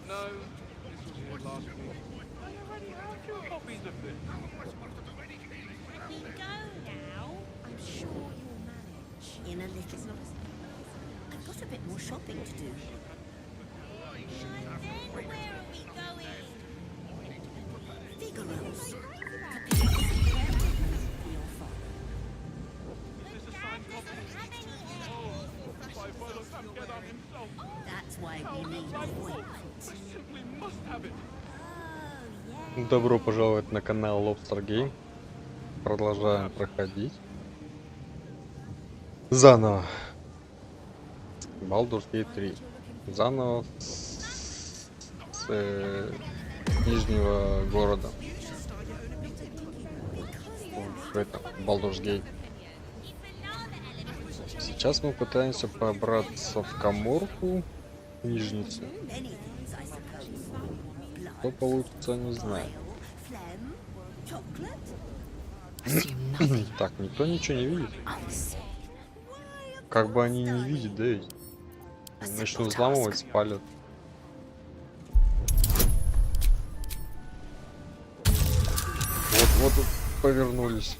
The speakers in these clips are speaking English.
No, this was here last week. I already had two copies of this. Can we go now? I'm sure you'll manage. In a little. I've got a bit more shopping to do. And then where are we going? Figaro's. Is this a signed copy? My brother can't get on himself. That's why we need I appointment. simply must have it. Oh, yeah. Добро пожаловать на канал Lobster Game. Продолжаем проходить. Заново. Baldur's Gate 3. Заново с нижнего города. В этом Baldur's Gate. Сейчас мы пытаемся пробраться в каморку нижницу. Что получится, не знаю. Так, никто ничего не видит. Как бы они не видят, да ведь? Начнут взламывать, спалят. Вот повернулись.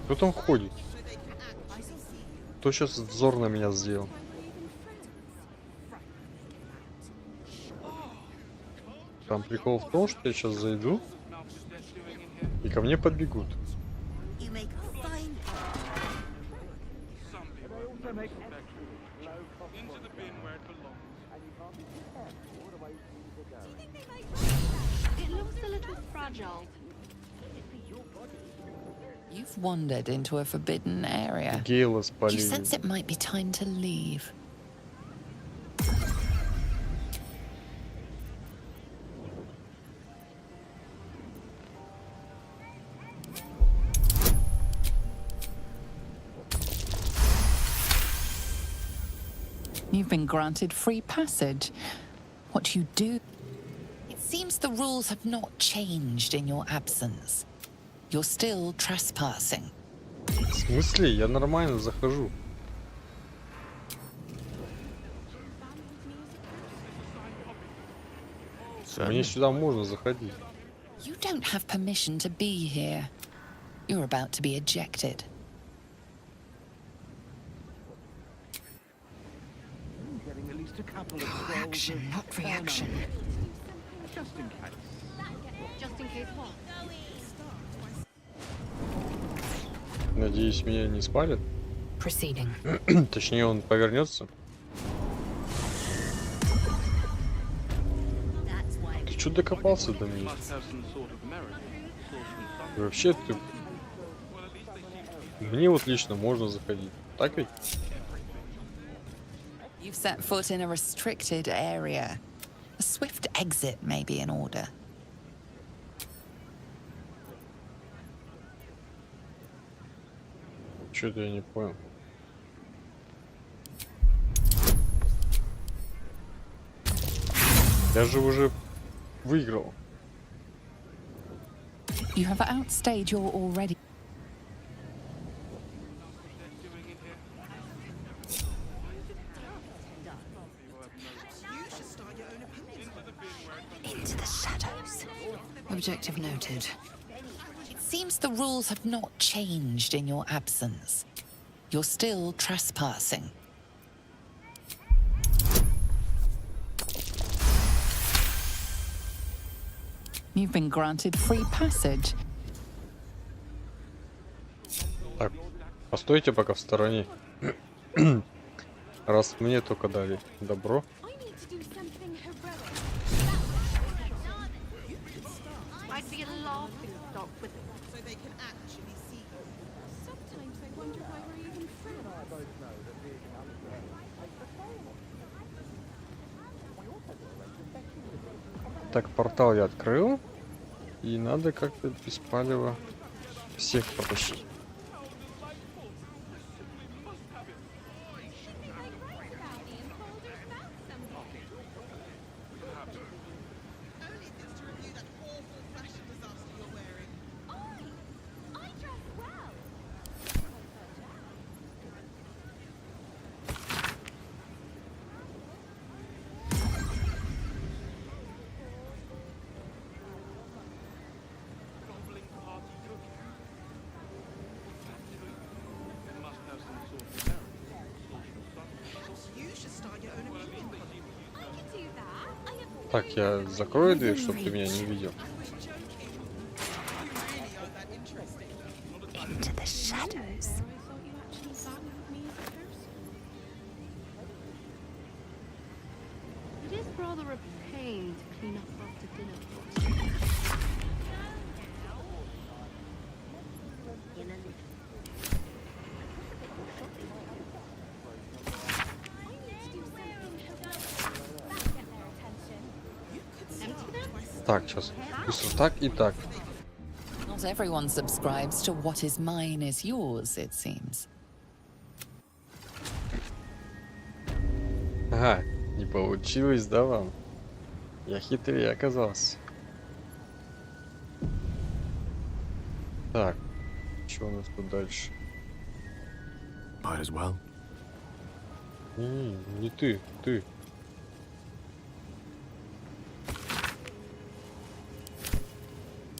Кто там ходит? Кто сейчас взор на меня сделал? Там прикол в том, что я сейчас зайду, и ко мне подбегут. It looks a little fragile. You've wandered into a forbidden area. Гейла You спалили. sense it might be time to leave. You've been granted free passage. What do you do? It seems the rules have not changed in your absence. You're still trespassing. В смысле? Я нормально захожу. Мне сюда можно заходить. You don't have permission to be here. You're about to be ejected. Getting at least a couple of Action, not reaction. just in case. Just in case what? Надеюсь, меня не спалят. Proceeding. Точнее, он повернется. Ты что докопался до меня? Must have some sort of merit. Source from some. Вообще ты... Мне вот лично можно заходить. Так ведь? You've set foot in a restricted area. A swift exit may be in order. Что-то я не понял. Я же уже выиграл. You have outstayed your already. Into the shadows. Objective noted. It seems the rules have not changed in your absence. You're still trespassing. You've been granted free passage. Так, постойте пока в стороне. Раз мне только дали добро. I need to do something heroic. I'd be a laughing stock with so they can actually see you. Sometimes I wonder why we're even friends. Так, портал я открыл. И надо как-то без палева всех потащить. Only if it's to review that awful fashion disaster you're wearing. I dress well. Так, я закрою дверь, чтобы ты меня не видел. I was joking. You really are that interesting. Into the shadows. I thought you actually valued me as a person. It is rather a pain to clean up after dinner party. In a little. Empty them? Так, сейчас. Быстро так и так. Not everyone subscribes to what is mine is yours, it seems. Ага, не получилось, да, вам? Я хитрее оказался. Так, что у нас тут дальше? Might as well. Не ты, ты.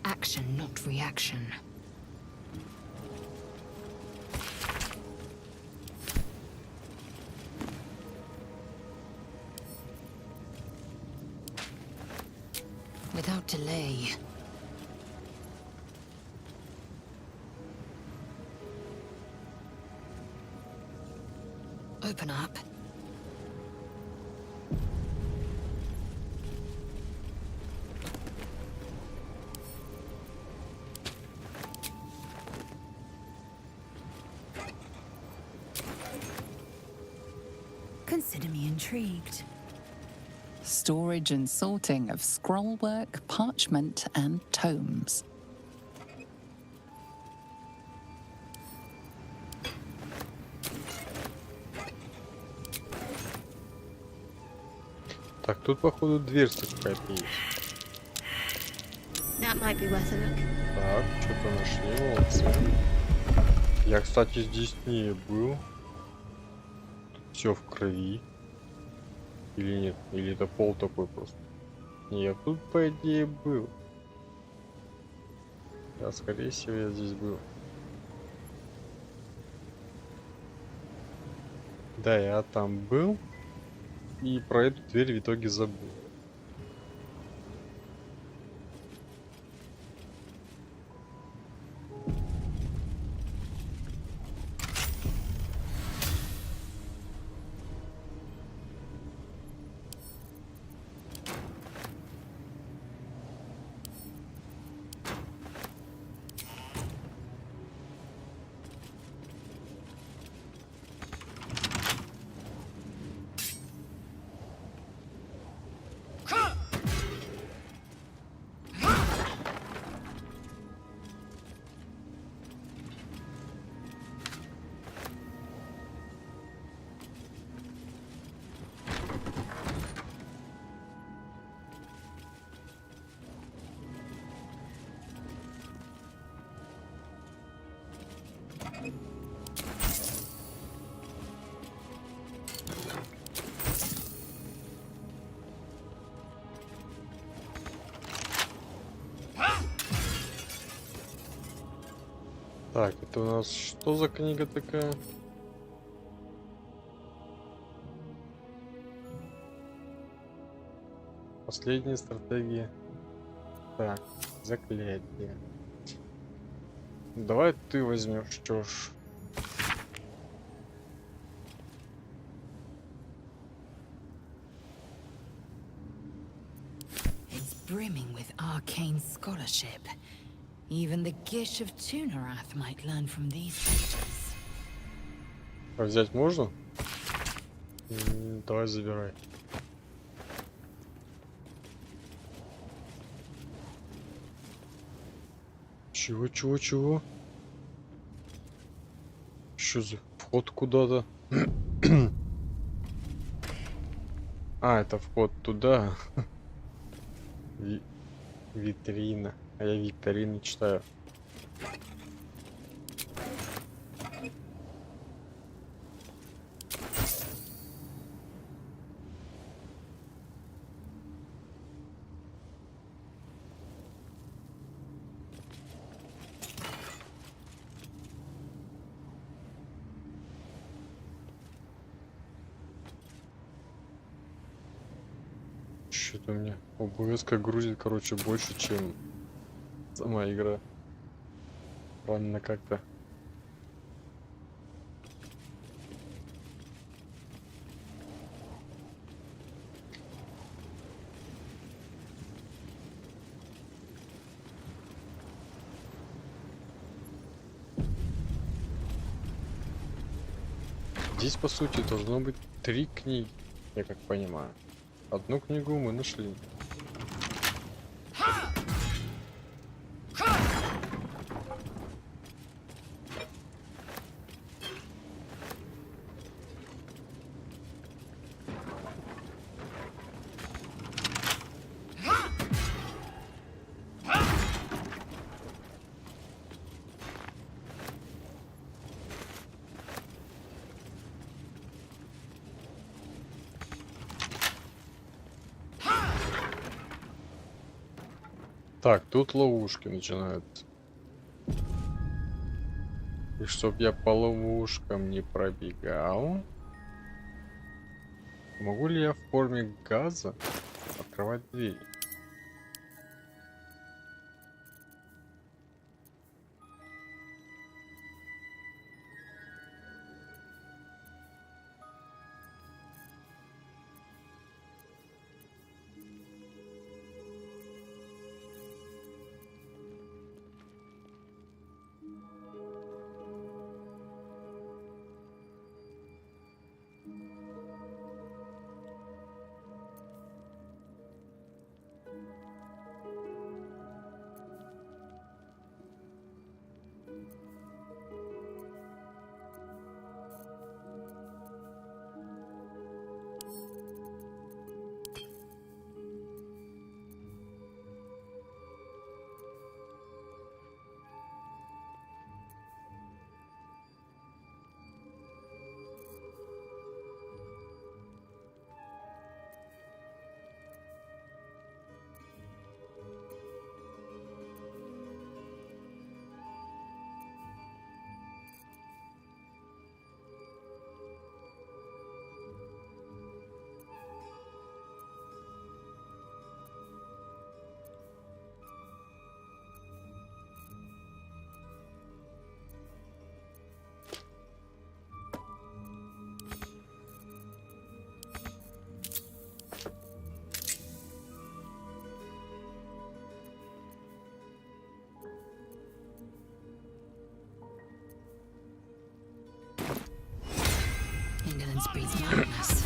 Action, not reaction. Without delay. Open up. Consider me intrigued. Storage and sorting of scrollwork, parchment, and tomes. Так, тут, походу, дверь какая-то есть. That might be worth a look. Так, что-то нашли, молодцы. Я, кстати, здесь не был. Все в крови. Или нет? Или это пол такой просто? Не, я тут, по идее, был. Да, скорее всего, я здесь был. Да, я там был. И про эту дверь в итоге забыл. Так, это у нас что за книга такая? Последняя стратегия. Так, заклятие. Давай ты возьмешь, что ж. It's brimming with arcane scholarship. Even the Gish of Tunarath might learn from these pages. А взять можно? Давай забирай. Чего? Что за вход куда-то? А, это вход туда. Витрина. А я викторины читаю. Что-то у меня ОБС грузит, короче, больше, чем сама игра. Странно как-то. Здесь, по сути, должно быть 3 книги, я как понимаю. Одну книгу мы нашли. Так, тут ловушки начинаются. И чтоб я по ловушкам не пробегал, могу ли я в форме газа открывать двери? England's breeds madness.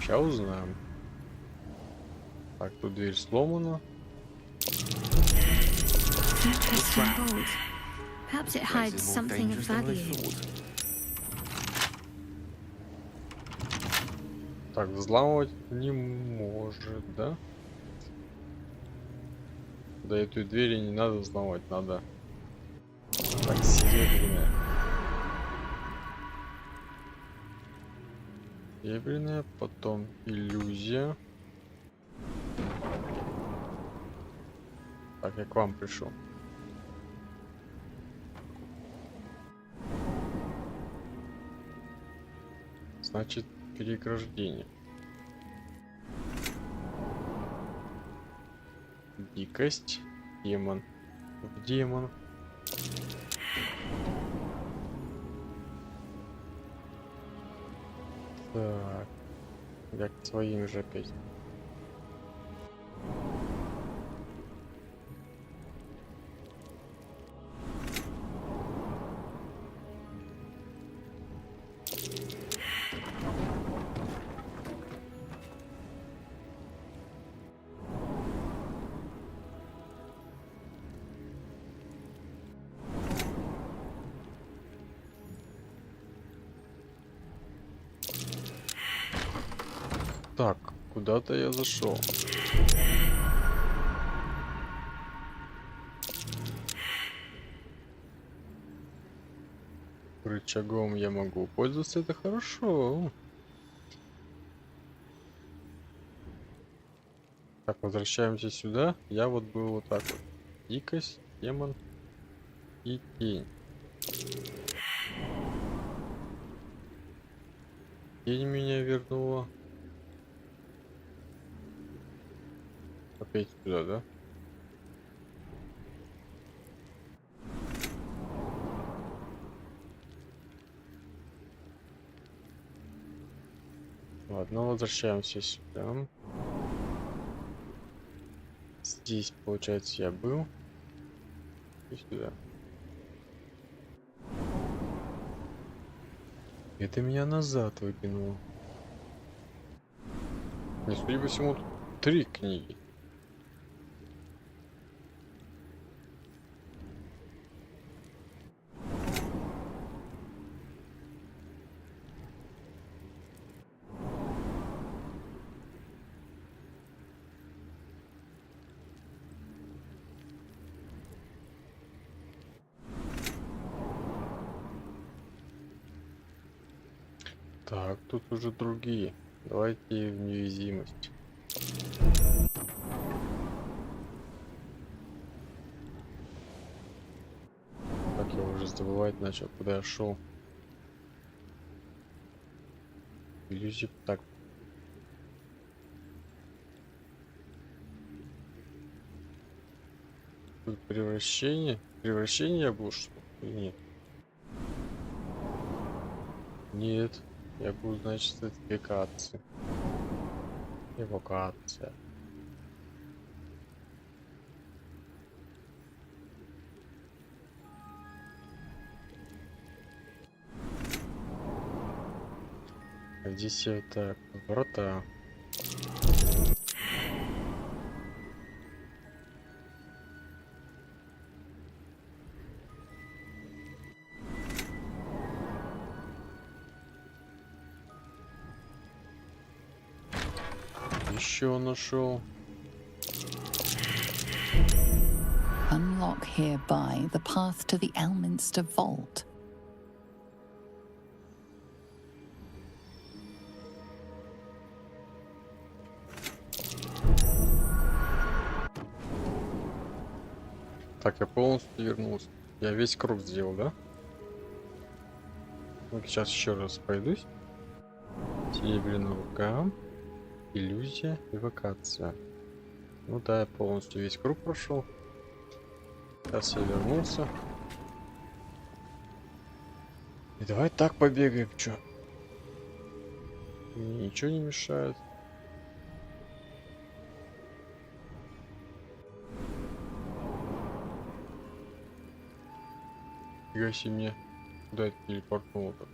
Сейчас узнаем. Так, тут дверь сломана. Interesting bolt. Perhaps it hides something of value. Так, взламывать не может, да? Да, эту дверь не надо взламывать, надо. Так, серебряная. Серебряная, потом иллюзия. Так, я к вам пришел. Значит, переграждение. Дикость. Демон. В демон. Так. Я к своим же опять. Так, куда-то я зашел. Рычагом я могу пользоваться, это хорошо. Так, возвращаемся сюда. Я вот был вот так вот. Дикость, демон и тень. Тень меня вернула. опять сюда, да? Ладно, возвращаемся сюда. Здесь, получается, я был. И сюда. Это меня назад выкинуло. Не, судя по всему, тут 3 книги. Так, тут уже другие. Давайте в неуязвимость. Так, я уже забывать начал, куда я шел. Иллюзия. Так. Тут превращение. Превращение я был, что ли? Или нет? Нет. Я буду, значит, эвокация. Эвокация. А здесь это врата. Еще нашел. Unlock hereby the path to the Elminster Vault. Так, я полностью вернулся. Я весь круг сделал, да? Ну, сейчас еще раз пройдусь. Серебряная рука. Иллюзия, эвокация. Ну да, я полностью весь круг прошел. Сейчас я вернулся. И давай так побегаем, чё? Мне ничего не мешает. Фига себе мне. Куда это телепортнуло-то?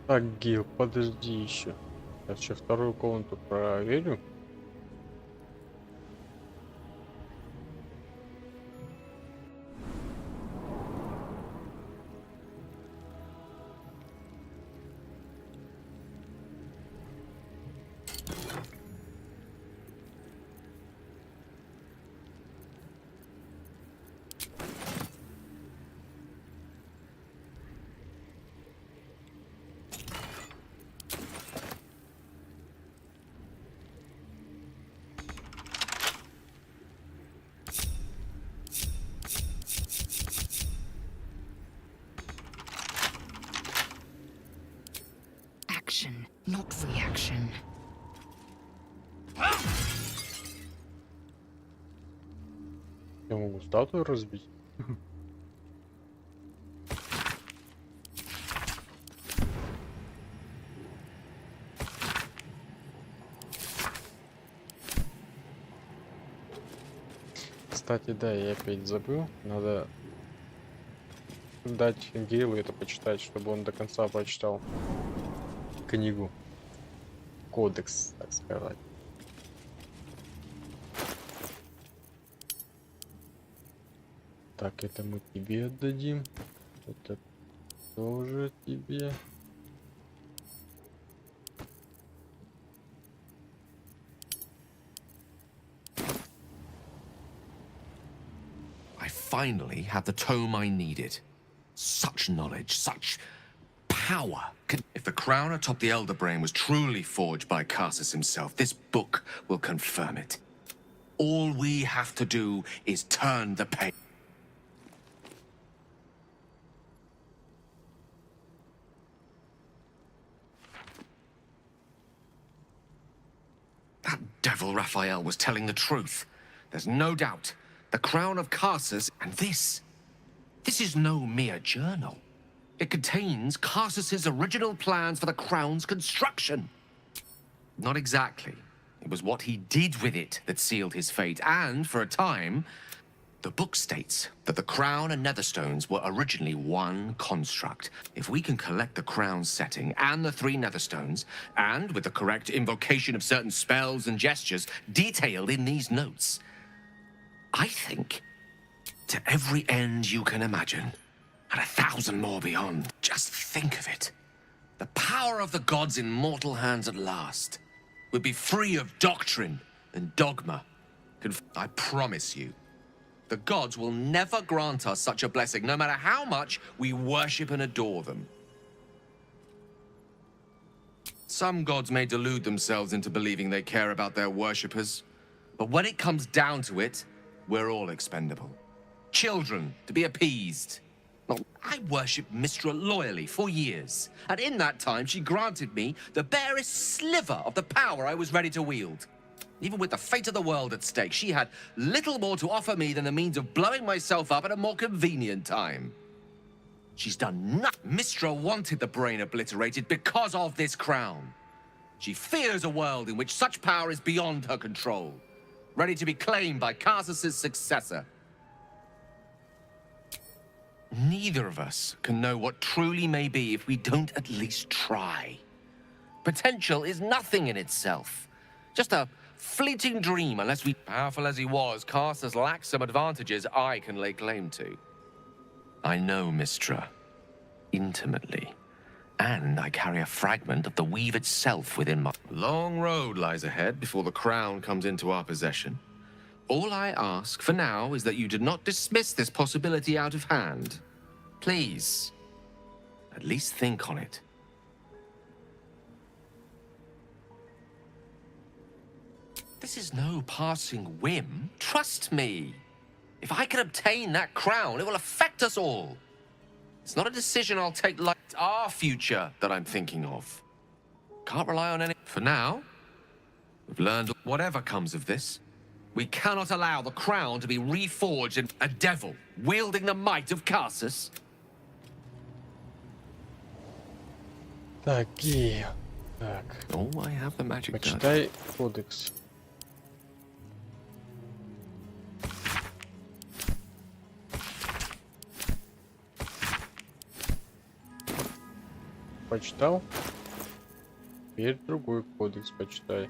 Так, Гил, подожди еще. Я сейчас вторую комнату проверю. action, not reaction. Я могу статую разбить? Кстати, да, я опять забыл. Надо дать Гейлу это почитать, чтобы он до конца прочитал книгу. Кодекс, так сказать. Так, это мы тебе отдадим. Это тоже тебе. I finally had the tome I needed. Such knowledge, such power. If the crown atop the Elder Brain was truly forged by Carsus himself, this book will confirm it. All we have to do is turn the page. That devil Raphael was telling the truth. There's no doubt. The crown of Carsus, and this is no mere journal. It contains Carsus's original plans for the crown's construction. Not exactly. It was what he did with it that sealed his fate, and for a time, the book states that the crown and netherstones were originally one construct. If we can collect the crown's setting and the 3 netherstones, and with the correct invocation of certain spells and gestures detailed in these notes, I think, to every end you can imagine, and 1,000 more beyond. Just think of it. The power of the gods in mortal hands at last would be free of doctrine and dogma. I promise you, the gods will never grant us such a blessing, no matter how much we worship and adore them. Some gods may delude themselves into believing they care about their worshippers, but when it comes down to it, we're all expendable. Children to be appeased. I worshipped Mistra loyally for years, and in that time she granted me the barest sliver of the power I was ready to wield. Even with the fate of the world at stake, she had little more to offer me than the means of blowing myself up at a more convenient time. She's done nothing. Mistra wanted the brain obliterated because of this crown. She fears a world in which such power is beyond her control, ready to be claimed by Carsus's successor. Neither of us can know what truly may be if we don't at least try. Potential is nothing in itself, just a fleeting dream unless we... Powerful as he was, Carsus lacks some advantages I can lay claim to. I know Mistra intimately, and I carry a fragment of the weave itself within my... Long road lies ahead before the crown comes into our possession. All I ask for now is that you do not dismiss this possibility out of hand. Please, at least think on it. This is no passing whim. Trust me. If I can obtain that crown, it will affect us all. It's not a decision I'll take like it's our future that I'm thinking of. Can't rely on any... For now, we've learned whatever comes of this. We cannot allow the crown to be reforged in a devil wielding the might of Carsus. Так, и... Так. Oh, I have the magic touch. Почитай кодекс. Почитал? Теперь другой кодекс почитай.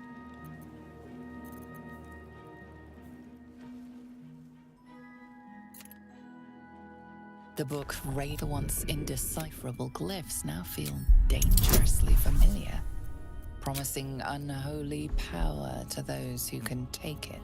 The book read the once indecipherable glyphs now feel dangerously familiar, promising unholy power to those who can take it.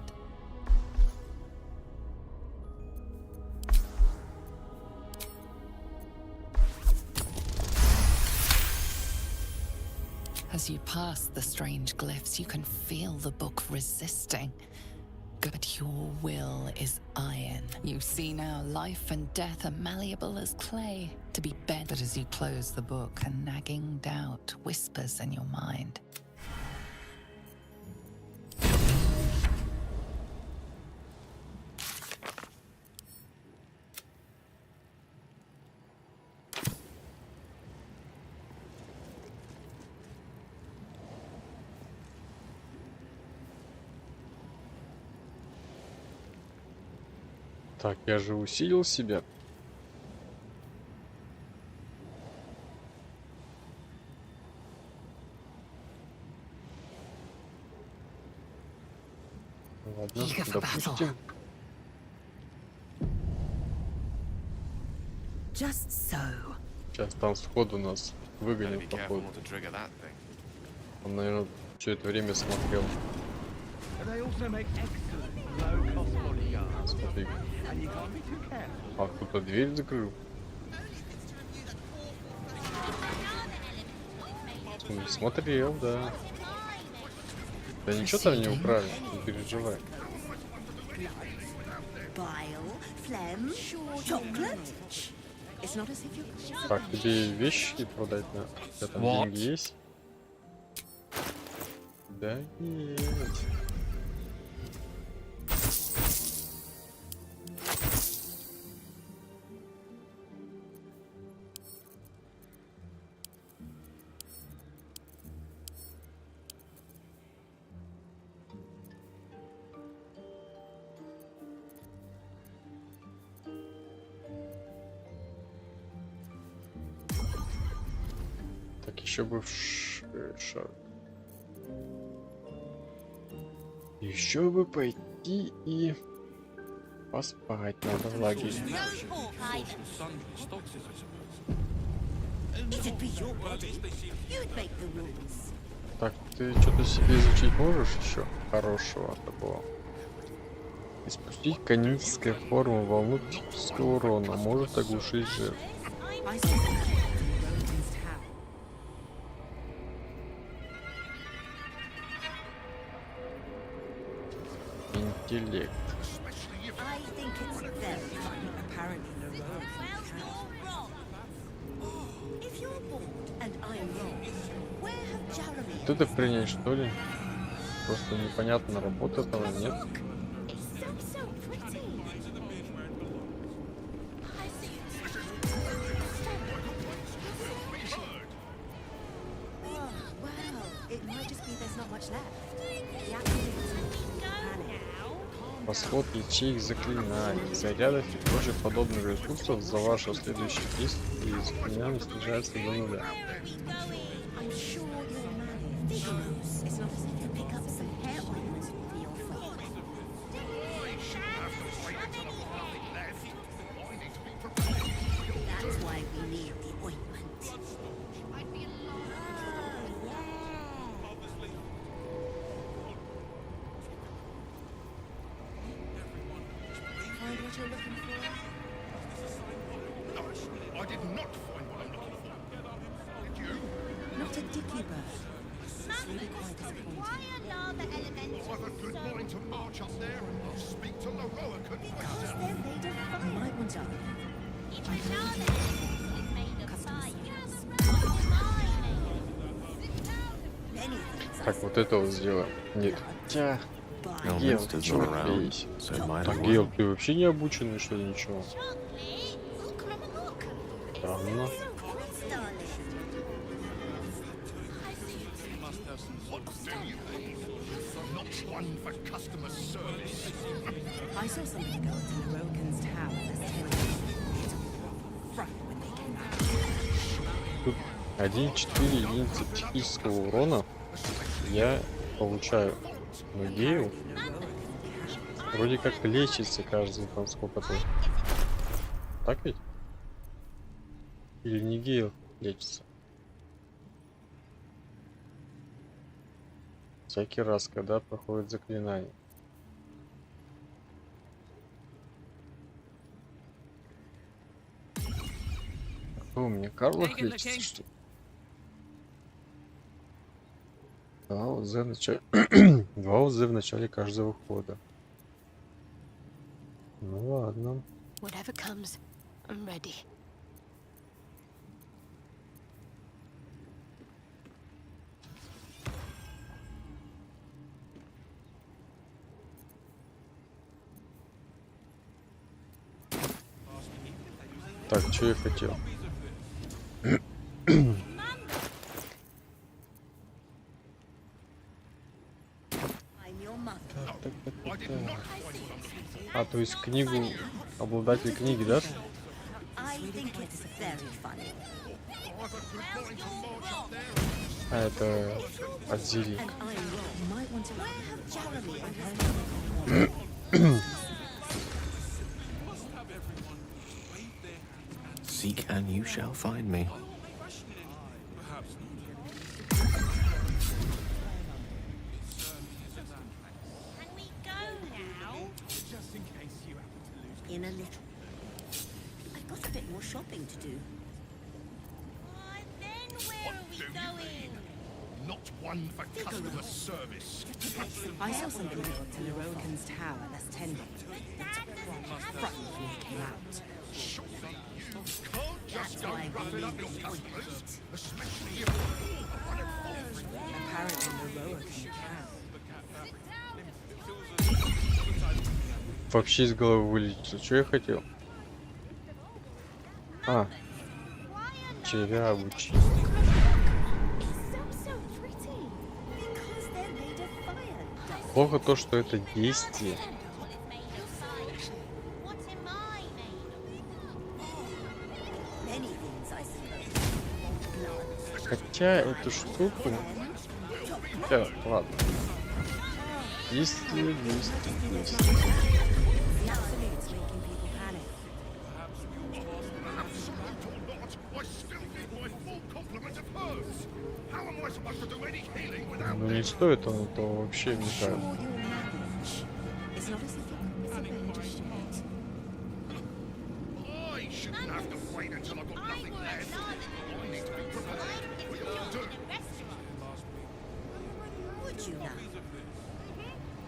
As you pass the strange glyphs, you can feel the book resisting, But your will is iron. You see now life and death are malleable as clay, to be bent. But as you close the book, a nagging doubt whispers in your mind. Так, я же усилил себя. Ладно, Eager for допустим. Just so. Сейчас там сходу нас Better выгонят, be careful походу. not to trigger that thing. Он, наверное, все это время смотрел. They also make excellent low-cost bodyguards, Смотри. and you can't be too careful. А кто-то дверь закрыл. Смотрел, да. Да ничего там не украли, не переживай. Bile, phlegm, chocolate. It's not as if you're... Так, тебе вещи продать надо? У тебя там What? деньги есть? Да есть. Так, еще бы в шар. Еще бы пойти и поспать надо в лагере. It'd be your body. You'd make the rules. Так, ты что-то себе изучить можешь еще хорошего такого? Испустить коническая форма волну психического урона может оглушить жертву. I saw some in Roden's tower. Интеллект. I think it's very funny. Apparently, Leroy. Well, you're wrong. If you're bored and I'm wrong, where have Jeremy Вот это принять, что ли? Просто непонятно, работает она, нет? It's so pretty. I see it. Oh, wow. It might just be there's not much left. The activities panic. Расход ячеек заклинаний, зарядов и прочих подобных ресурсов за ваше следующее действие и заклинание снижается до нуля. I'm sure you'll manage. Vigorous. It's not as if you pick up some hair ointment for your friend. That's why we need the ointment. Find what you're looking for? I did not find what I'm looking for. Did you? Not a dicky bird. It's really quite disappointing. I've a good mind to march up there and speak to Laroa Because Confessor. they're made of fire. You might want to. Many things Так, вот это вот сделаем. Нет. Хотя, Гейл, ты чё бейся? Так, Гейл, ты вообще не обученный, что ли, ничего? Странно. Not one for customer service. I saw somebody go to Roden's tower this morning. Right when they came out. Тут 1,4 единицы психического урона я получаю. Но Гейл вроде как лечится каждый там сколько-то. Так ведь? Или не Гейл лечится? Всякий раз, когда проходит заклинание. Что у меня Карлах лечится, что ли? 2 УЗ в начале... 2 УЗ в начале каждого хода. Ну ладно. Whatever comes, I'm ready. Так, что я хотел? I'm your mother. А, то есть книгу, обладатель книги, да? I think it's very funny. А, это Азилик. And I'm wrong. You might want to. Where have Jeremy and Seek and you shall find me. Can we go now? Just in case you happen to lose. In a little. I've got a bit more shopping to do. Then where are we going? Not one for customer service. I saw something in the Rogan's tower that's tending. Frightened when it came out. Can't just go roughing up your customers, especially if Apparently the Rogan can. Вообще из головы вылетело. Что я хотел? А, черябучий. So pretty. Because they're made of fire. Плохо то, что это действие. What am I made of? Many things, I suppose. Хотя эту штуку... Да, ладно. Действие, действие, действие. The absolute's making people panic. I still need my full complement of herbs. How am I supposed to do any healing without Ну не стоит он этого вообще, мне кажется. You'll manage. It's not as if it's a range of shit. I shouldn't have to wait until I've got nothing left. I need to be prepared. We all do. Would you now?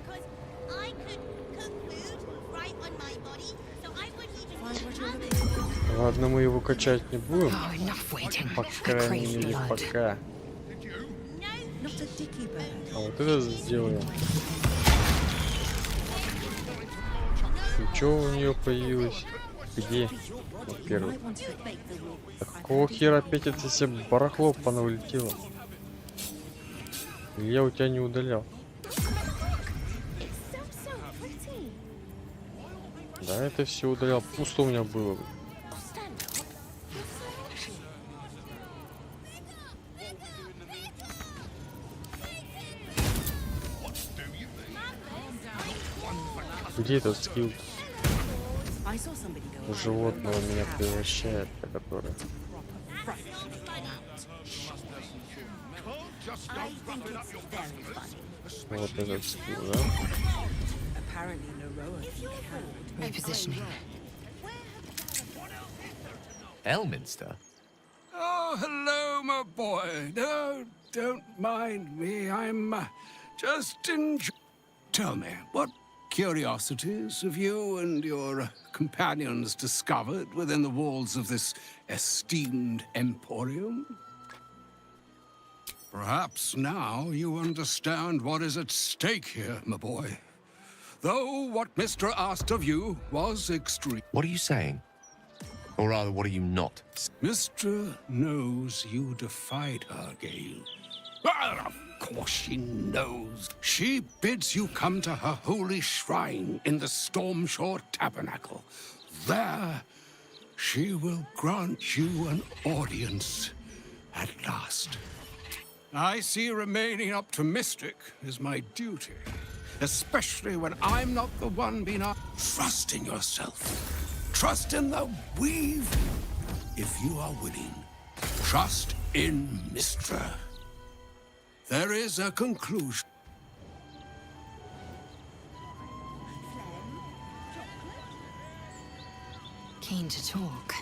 Because I could cook food right on my body, so I wouldn't even Find what you're need looking for. Ладно, мы его качать не будем. Oh, enough waiting. По I крайней crave мере, blood. пока. Not a dicky bird. А вот это сделаем. И что у нее появилось? Где? Во-первых. Might want to bake the wolf. Да какого хера опять это себе барахло понавлетело? Или я у тебя не удалял? so pretty. Да, это все удалял. Пусто у меня было. бы. Stand up. Где этот скилл? I saw somebody go around Животного Rogan's меня tower. превращает, которое. I think it's very funny. Вот этот скилл, да? Apparently the Rogan can. Repositioning. Elminster? Oh, hello, my boy. No, don't mind me. I'm just enjoying. Tell me, what curiosities have you and your companions discovered within the walls of this esteemed emporium? Perhaps now you understand what is at stake here, my boy. Though what Mr. asked of you was extreme. What are you saying? Or rather, what are you not? Mistress knows you defied her, Gale. Well, of course she knows. She bids you come to her holy shrine in the Stormshore Tabernacle. There, she will grant you an audience at last. I see remaining optimistic is my duty, especially when I'm not the one being asked. Trust in yourself. Trust in the weave, if you are willing. Trust in Mistra. There is a conclusion. Keen to talk.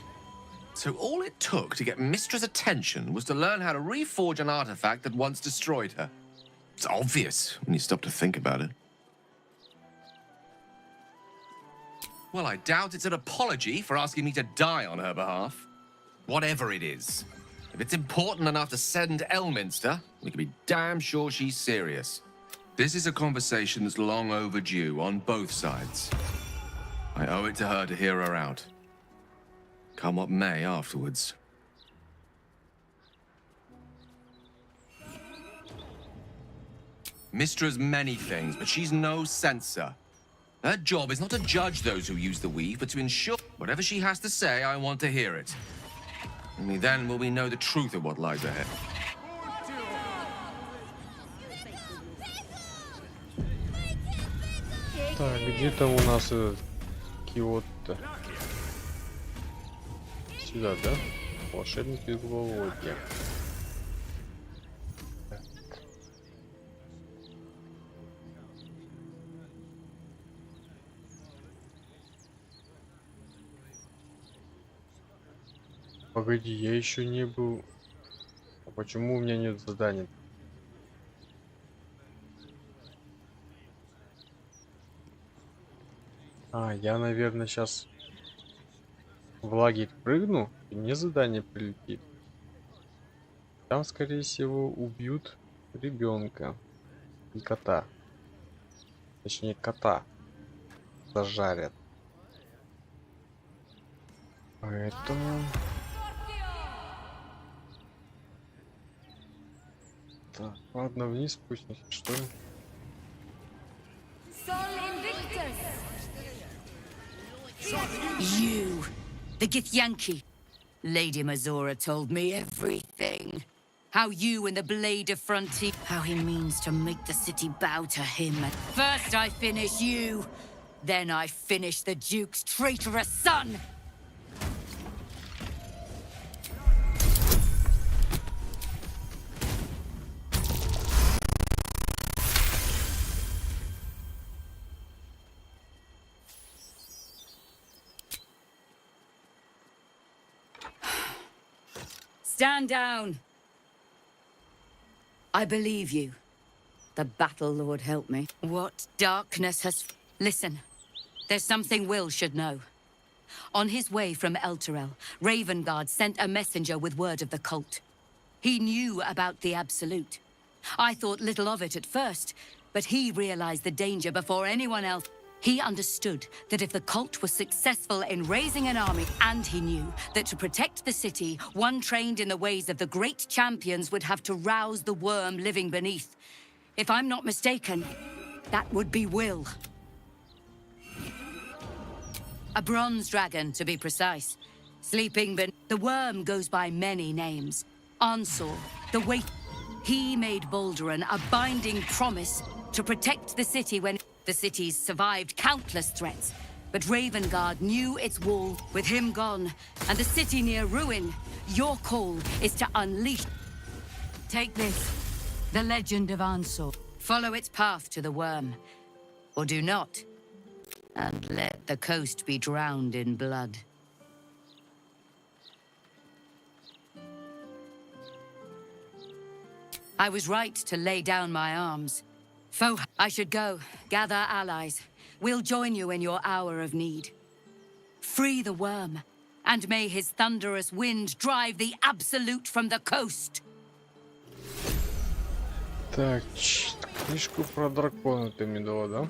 So all it took to get Mistra's attention was to learn how to reforge an artifact that once destroyed her. It's obvious when you stop to think about it. Well, I doubt it's an apology for asking me to die on her behalf. Whatever it is, if it's important enough to send Elminster, we can be damn sure she's serious. This is a conversation that's long overdue on both sides. I owe it to her to hear her out. Come what may afterwards. Mistra's many things, but she's no censor. Her job is not to judge those who use the weave, but to ensure whatever she has to say, I want to hear it. Only then will we know the truth of what lies ahead. Так, где там у нас этот киот-то? Сюда, да? Волшебник изголовья. Погоди, я еще не был. А почему у меня нет заданий? А, я, наверное, сейчас в лагерь прыгну, и мне задание прилетит. Там, скорее всего, убьют ребенка и кота. Точнее, кота зажарят. Поэтому... Так, ладно, вниз спустимся, что ли? You, the Githyanki. Lady Mazora told me everything. How you and the Blade of Frontier... How he means to make the city bow to him. First I finish you, then I finish the Duke's traitorous son! Stand down. I believe you. The Battle Lord help me. What darkness has... Listen, there's something Will should know. On his way from Elturel, Ravengard sent a messenger with word of the cult. He knew about the Absolute. I thought little of it at first, but he realized the danger before anyone else. He understood that if the cult was successful in raising an army, and he knew that to protect the city, one trained in the ways of the great champions would have to rouse the worm living beneath. If I'm not mistaken, that would be Will. A bronze dragon, to be precise. Sleeping beneath... The worm goes by many names. Ansor, the wait... He made Baldur a binding promise to protect the city when... The city's survived countless threats, but Ravengard knew its wall. With him gone, and the city near ruin, your call is to unleash... Take this, the legend of Ansor. Follow its path to the worm, or do not, and let the coast be drowned in blood. I was right to lay down my arms. Foe, I should go, gather allies. We'll join you in your hour of need. Free the worm, and may his thunderous wind drive the Absolute from the coast. Так, книжку про дракона ты мне дала, да?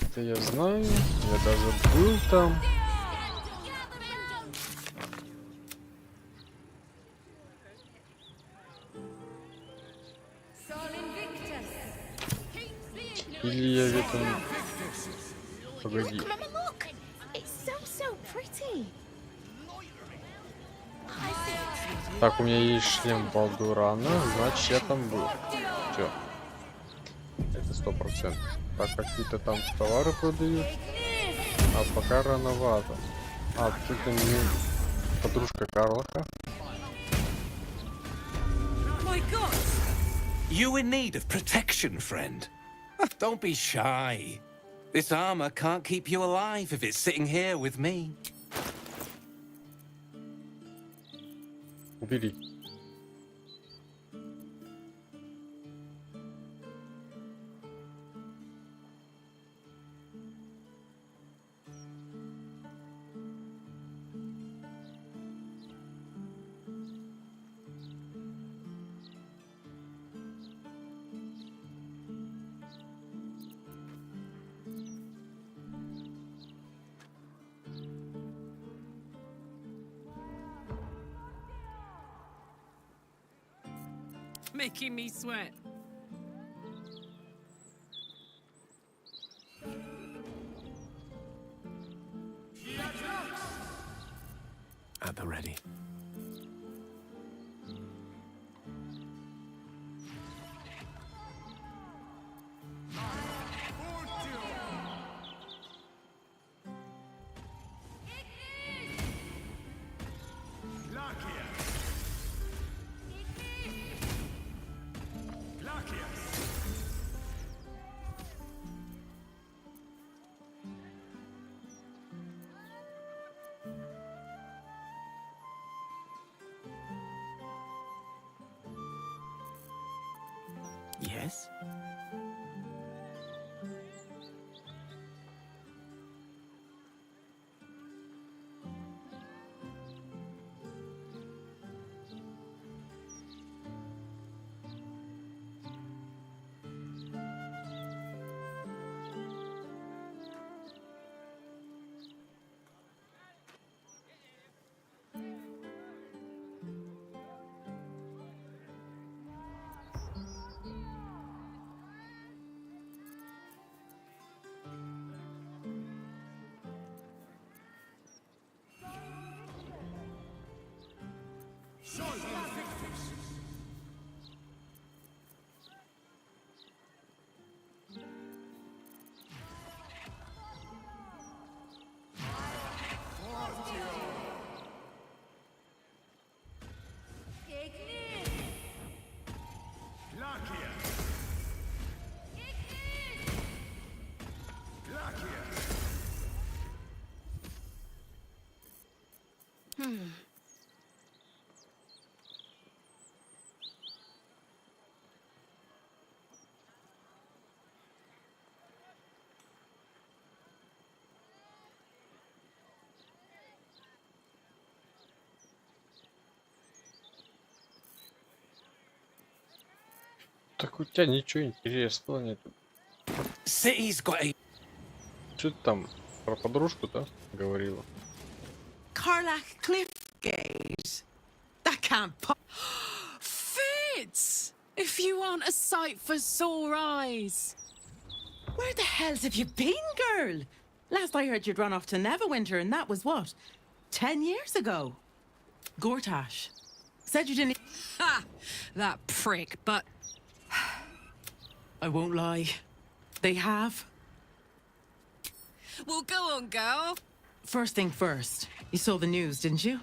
Это я знаю, я даже был там. Или я в этом... Погоди. Look! It's so pretty. Так, у меня есть шлем Балдурана, значит я там был. Все. Это 100%. Так, какие-то там товары продают. А пока рановато. А, тут мне подружка Карлаха. You in need of protection, friend? Don't be shy. This armor can't keep you alive if it's sitting here with me. Убери. making me sweat. At the ready. Yes? Так у тебя ничего интересного нету. City's got a... Что ты там про подружку-то говорила? Carlack Cliffgate. That can't Fitz! If you aren't a sight for sore eyes. Where the hells have you been, girl? Last I heard you'd run off to Neverwinter, and that was what? 10 years ago. Gortash. Said you didn't. Ha! That prick, but I won't lie. They have. well, go on, girl. First thing first. You saw the news, didn't you?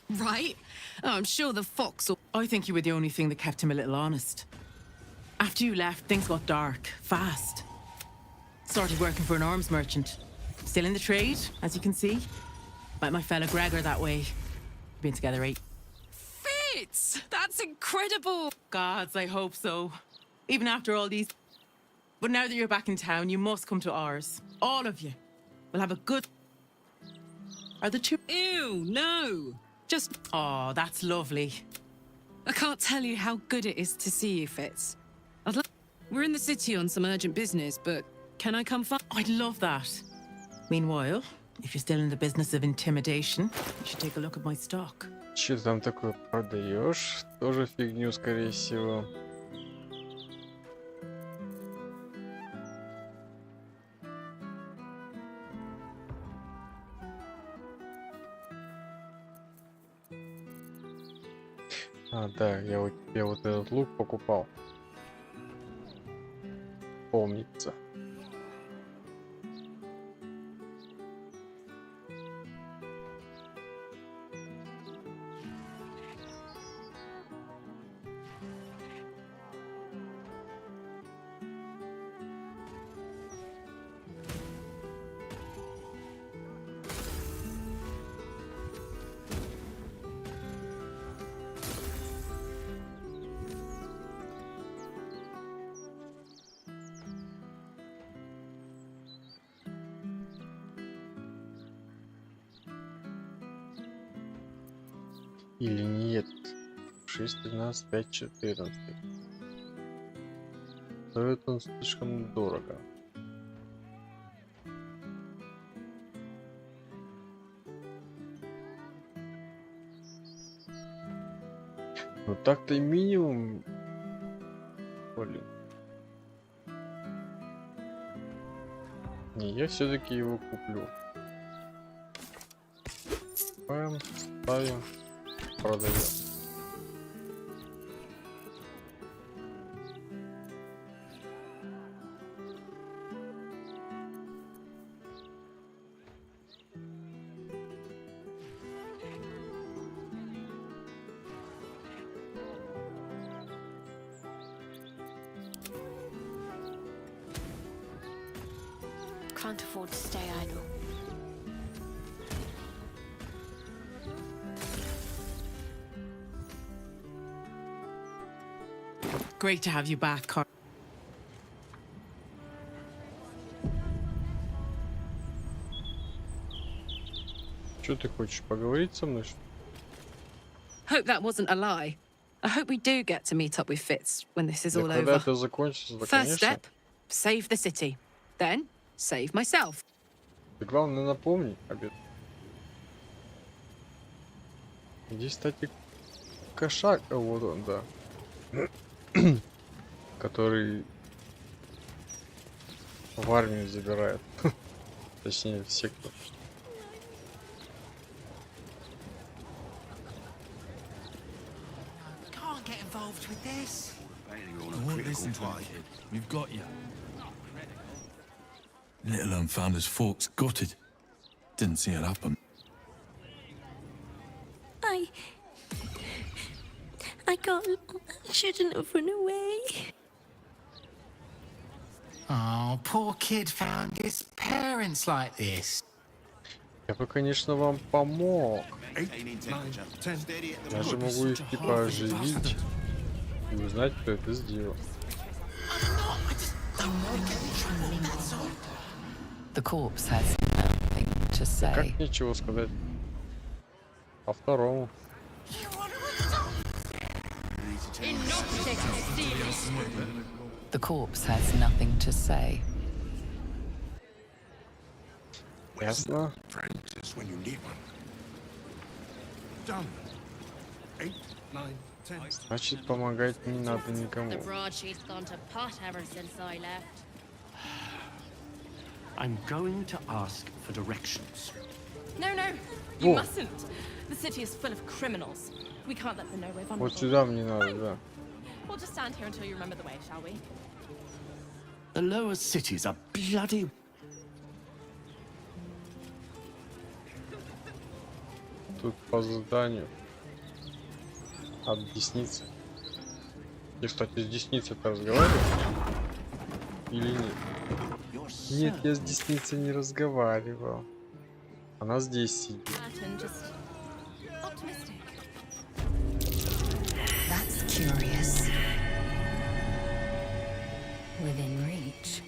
Right? Oh, I'm sure the fox will... I think you were the only thing that kept him a little honest. After you left, things got dark, fast. Started working for an arms merchant. Still in the trade, as you can see. Met my fella Gregor that way. Been together 8. Fitz! That's incredible! Gods, I hope so. Even after all these... But now that you're back in town, you must come to ours. All of you. We'll have a good... Are the two... Ew, no! Just... Oh, that's lovely. I can't tell you how good it is to see you, Fitz. We're in the city on some urgent business, but can I come find... I'd love that. Meanwhile, if you're still in the business of intimidation, you should take a look at my stock. Че ты там такое продаешь? Тоже фигню, скорее всего. А, да, я вот этот лук покупал. Помнится. Или нет? 6, 13, 5, 14. Стоит он слишком дорого. Ну так-то и минимум Не, я все-таки его куплю. Ставим, ставим, продаем. Can't afford to stay idle. Great to have you back, Car. Что ты хочешь поговорить со мной? Hope that wasn't a lie. I hope we do get to meet up with Fitz when this is Да all когда over. это закончится, да, First конечно. step, save the city. Then, save myself. Ты главное напомни обед. Здесь, кстати, кошак, вот он, да. Который в армию забирает. Точнее, в сектор. Can't get involved with this. I won't listen to him, kid. We've got you. Little un found his forks gutted. Didn't see it happen. I shouldn't have run away. Oh, poor kid found his parents like this. Я бы, конечно, вам помог. 8, 9, 10. Я же могу их типа оживить и узнать, кто это сделал. The corpse has nothing to say. Как нечего сказать? По второму. The corpse has nothing to say. Ясно. Friends is when you need one. Done. 8, 9, 10. Значит, помогать не надо The никому. broadsheet's gone to pot ever since I left. I'm going to ask for directions. No, you Во. mustn't. The city is full of criminals. We can't let them know we're vulnerable. Вот сюда мне надо, да. We'll just stand here until you remember the way, shall we? The lower cities are bloody. Тут по заданию. От десницы. И, кстати, с десницей-то разговаривал? Или нет? Нет, я с десницей не разговаривал. Она здесь сидит. Certain, just optimistic. That's curious. Within reach.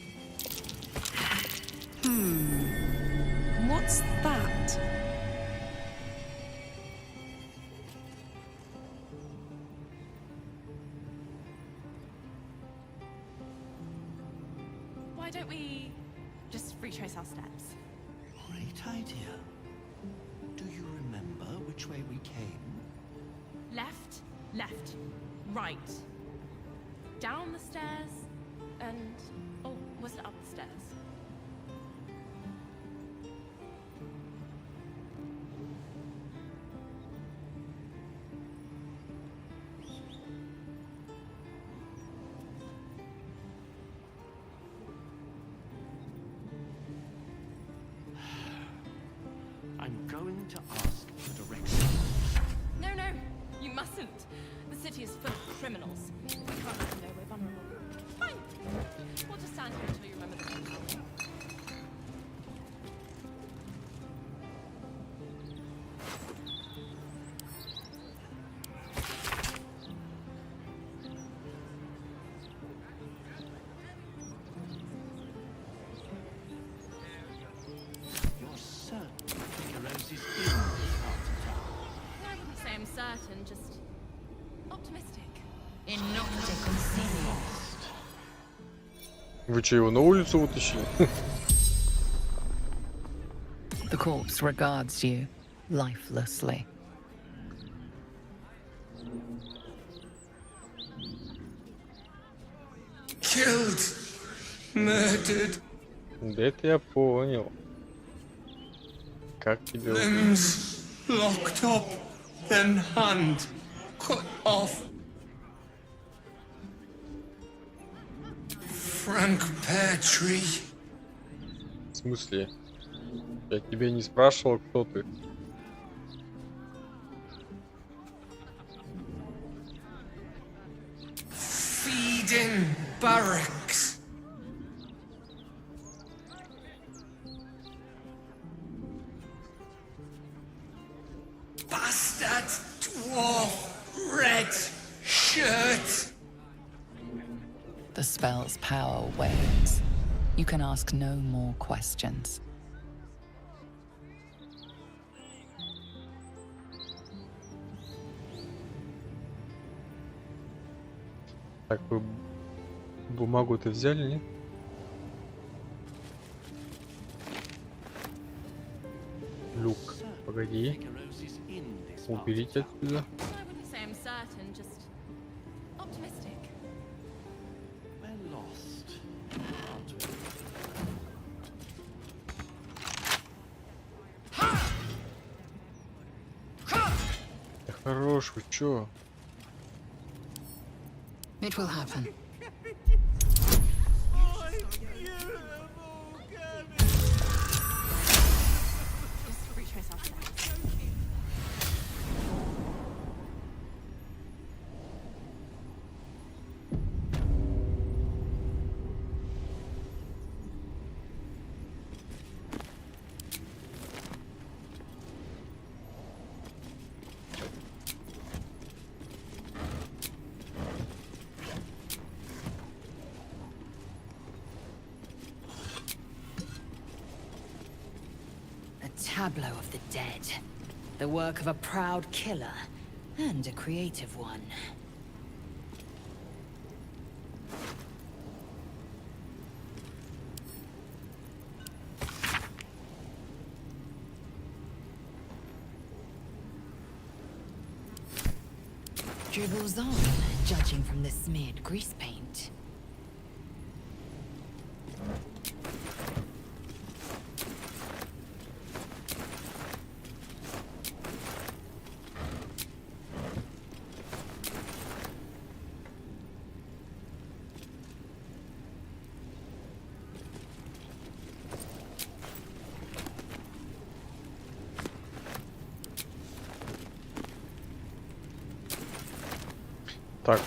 What's that? Why don't we just retrace our steps? Great idea. Do you remember which way we came? Left, right. Down the stairs, and... oh, was it up the stairs? I'm going to ask for directions. No, you mustn't. The city is full of criminals. We can't let them know we're vulnerable. Fine. We'll just stand here until you remember the way, shall we? You're certain Rose is in this part of town? I wouldn't say I'm certain, just optimistic. Вы что, его на улицу вытащили? The corpse regards you lifelessly. Killed. Murdered. Да это я понял. Как тебе удалось? Limbs locked up, then hand cut off. Frank Peartree. В смысле? Я тебя не спрашивал, кто ты. Feeding barracks. Bastard dwarf red shirt. The spell's power wanes. You can ask no more questions. Так, вы бумагу-то взяли, нет? Люк, погоди. Уберите отсюда. I wouldn't say I'm certain, just optimistic. We're lost, aren't we? Да хорош, вы чё? It will happen. Just reach myself. A tableau of the dead. The work of a proud killer, and a creative one. Dribbles on, judging from the smeared grease paint. Так,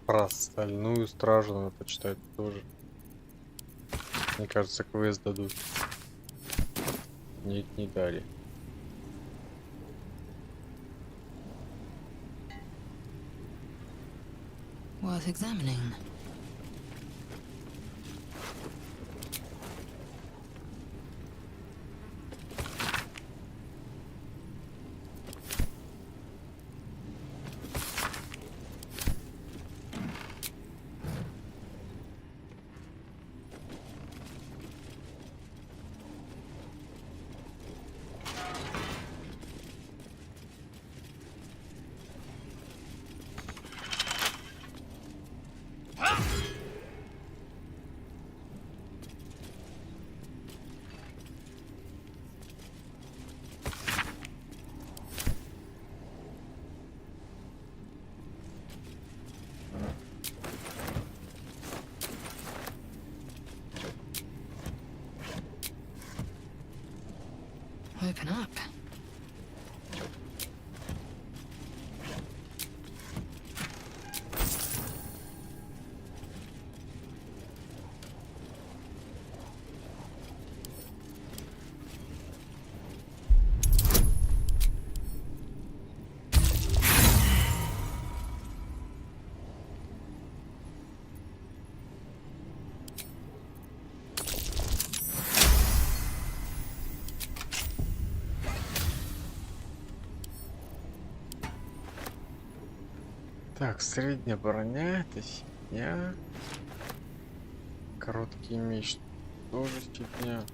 про остальную стражу надо почитать тоже. Мне кажется, квест дадут. Нет, не дали. Worth examining. Open up. Так, средняя броня, это фигня. Короткий меч тоже фигня.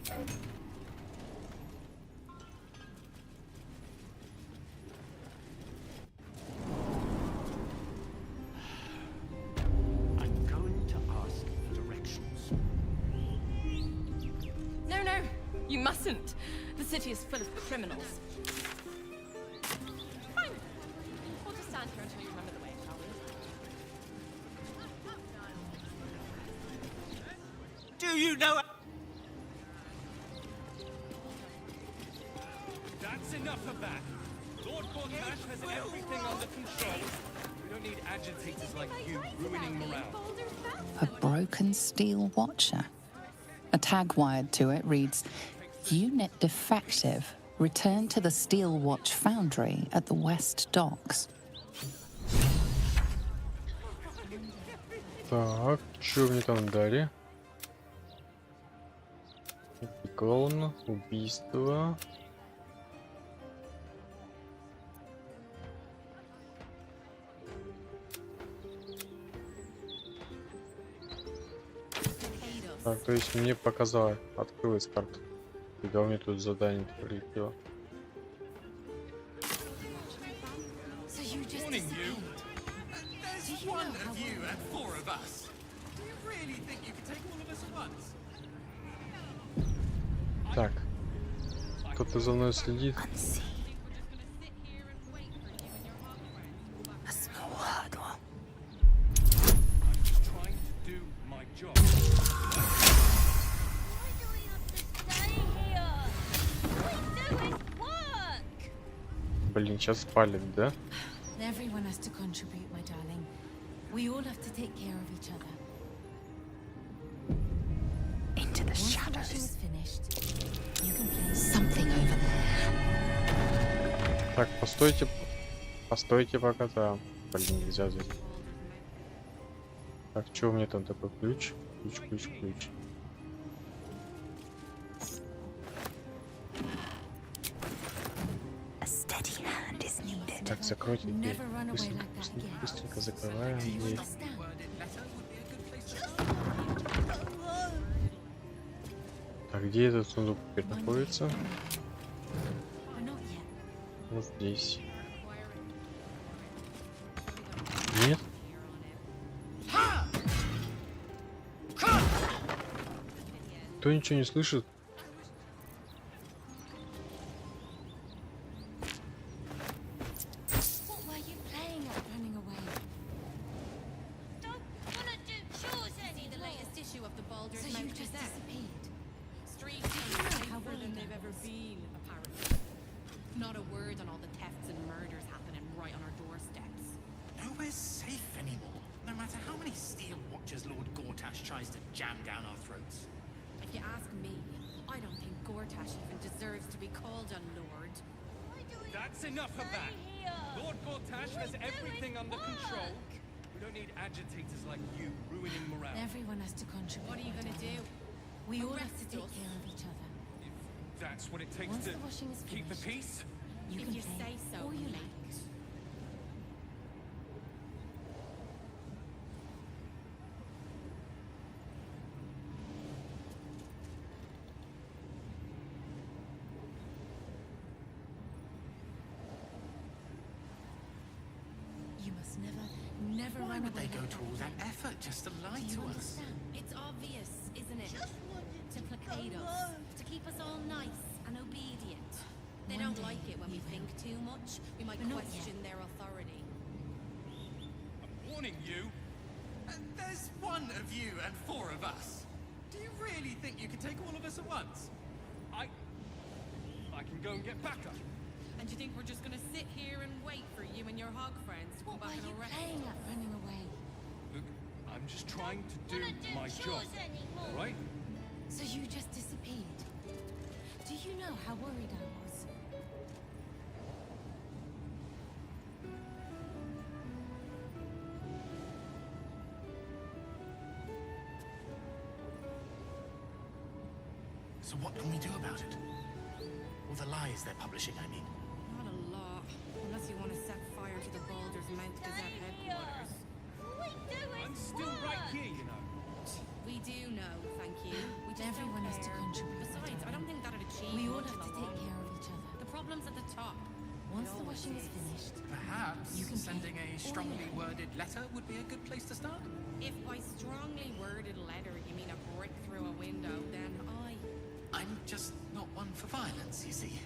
I'm going to ask for directions. mustn't. The city is full of criminals. Fine. We'll just stand here until you remember the way, shall we? Do you know? That's enough of that. Lord Gortash has everything under control. We don't need agitators like you ruining morale. A broken steel watcher. A tag wired to it reads, "Unit defective. Return to the Steel Watch Foundry at the West Docks." Так, что мне там дали? Клоун, убийство. Так, то есть мне показала, открылась карта. Когда у меня тут задание прилетело. Warning you. There's one of you and four of us. Do you really think you can take all of us at once? Так, кто-то за мной следит. Trying to do my job. Блин, сейчас спалит, да? Everyone has to contribute, my darling. We all have to take care of each other. Into the Once the washing shadows. is finished, you can play Something over there. Так, постойте. Постойте пока там. Блин, нельзя здесь. Так, что у меня там такой ключ? Ключ. A steady hand is needed. Так, закройте дверь. never run away like that again. Быстренько закрываем дверь. Так, где этот сундук теперь находится? Вот здесь. Нет? Кто ничего не слышит? What were you playing at running away? Don't wanna do chores any the latest issue of the Baldur So you just disappeared. Street How safer well than done they've ever was. been, apparently. Not a word on all the thefts and murders happening right on our doorsteps. Nowhere's safe anymore, no matter how many steel watchers Lord Gortash tries to jam down our throats. If you ask me, I don't think Gortash even deserves to be called a lord. That's enough of that. Lord Gortash has everything under control. We don't need agitators like you ruining morale. Everyone has to contribute. What are you my gonna darling. do? We all have to Arrest take us? care of each other. That's what it takes Once to the washing is keep the finished, peace. You If can you play say so, all you mate. like. You must never Why run would away they go like to that all that again. effort just to lie Do you to us? understand? It's obvious, isn't it? To placate us, to keep us all nice and obedient. They One don't day like it when we we think too much. We might But not question their authority. I'm warning you. There's one of you and four of us. Do you really think you can take all of us at once? I can go and get backup. And you think we're just gonna sit here and wait for you and your hog friends to come What were back and you arrest playing us? at running away? Look, I'm just trying to do my job. All right? So you just disappeared. Do you know how worried I was? So what can we do about it? All the lies they're publishing, I mean. Not a lot. Unless you want to set fire to the Baldur's Mount Gazette headquarters. I'm still right here, you know. We do know, thank you. We just Everyone don't has to care. contribute, my Besides, I don't think that'd achieve We all much have in to the take long care run. of each other. The problem's at the top. Once It the always washing is finished, Perhaps You can sending play a all you strongly like. worded letter would be a good place to start. If by strongly worded letter you mean a brick through a window, then I'm just not one for violence, you see.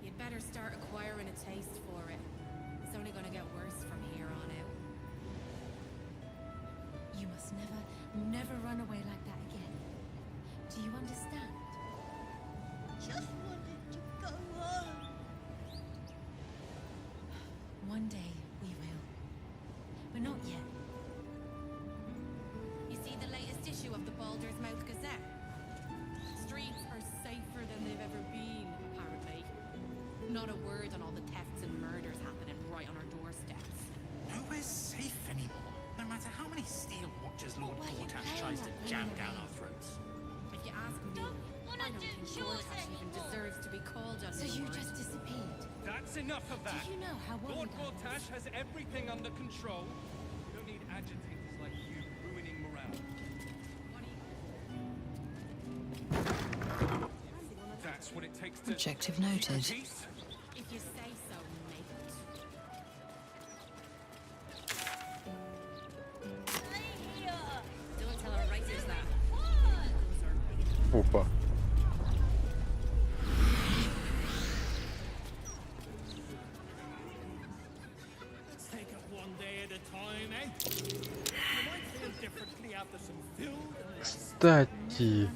You'd better start acquiring a taste for it. It's only gonna get worse from here on out. You must never run away like that again. Do you understand? Just wanted to go home. One day we will. But not yet. You see the latest issue of the Baldur's Mouth Gazette? Streets are safer than they've ever been, apparently. Not a word on all the thefts and murders happening right on our doorsteps. Nowhere's safe anymore. No matter how many steel watchers Lord Gortash tries to jam down our throats. If you ask me, I don't think Gortash even deserves to be called on. So you just disappeared. That's enough of that. Do you know how Lord worried I was? Gortash has everything under control. We don't need agitators like you ruining morale. That's what it takes to... Objective noted. Peace. If you say so, mate. Don't tell our writers that. Опа. Let's take it one day at a time, eh? You might feel differently after some food and Кстати,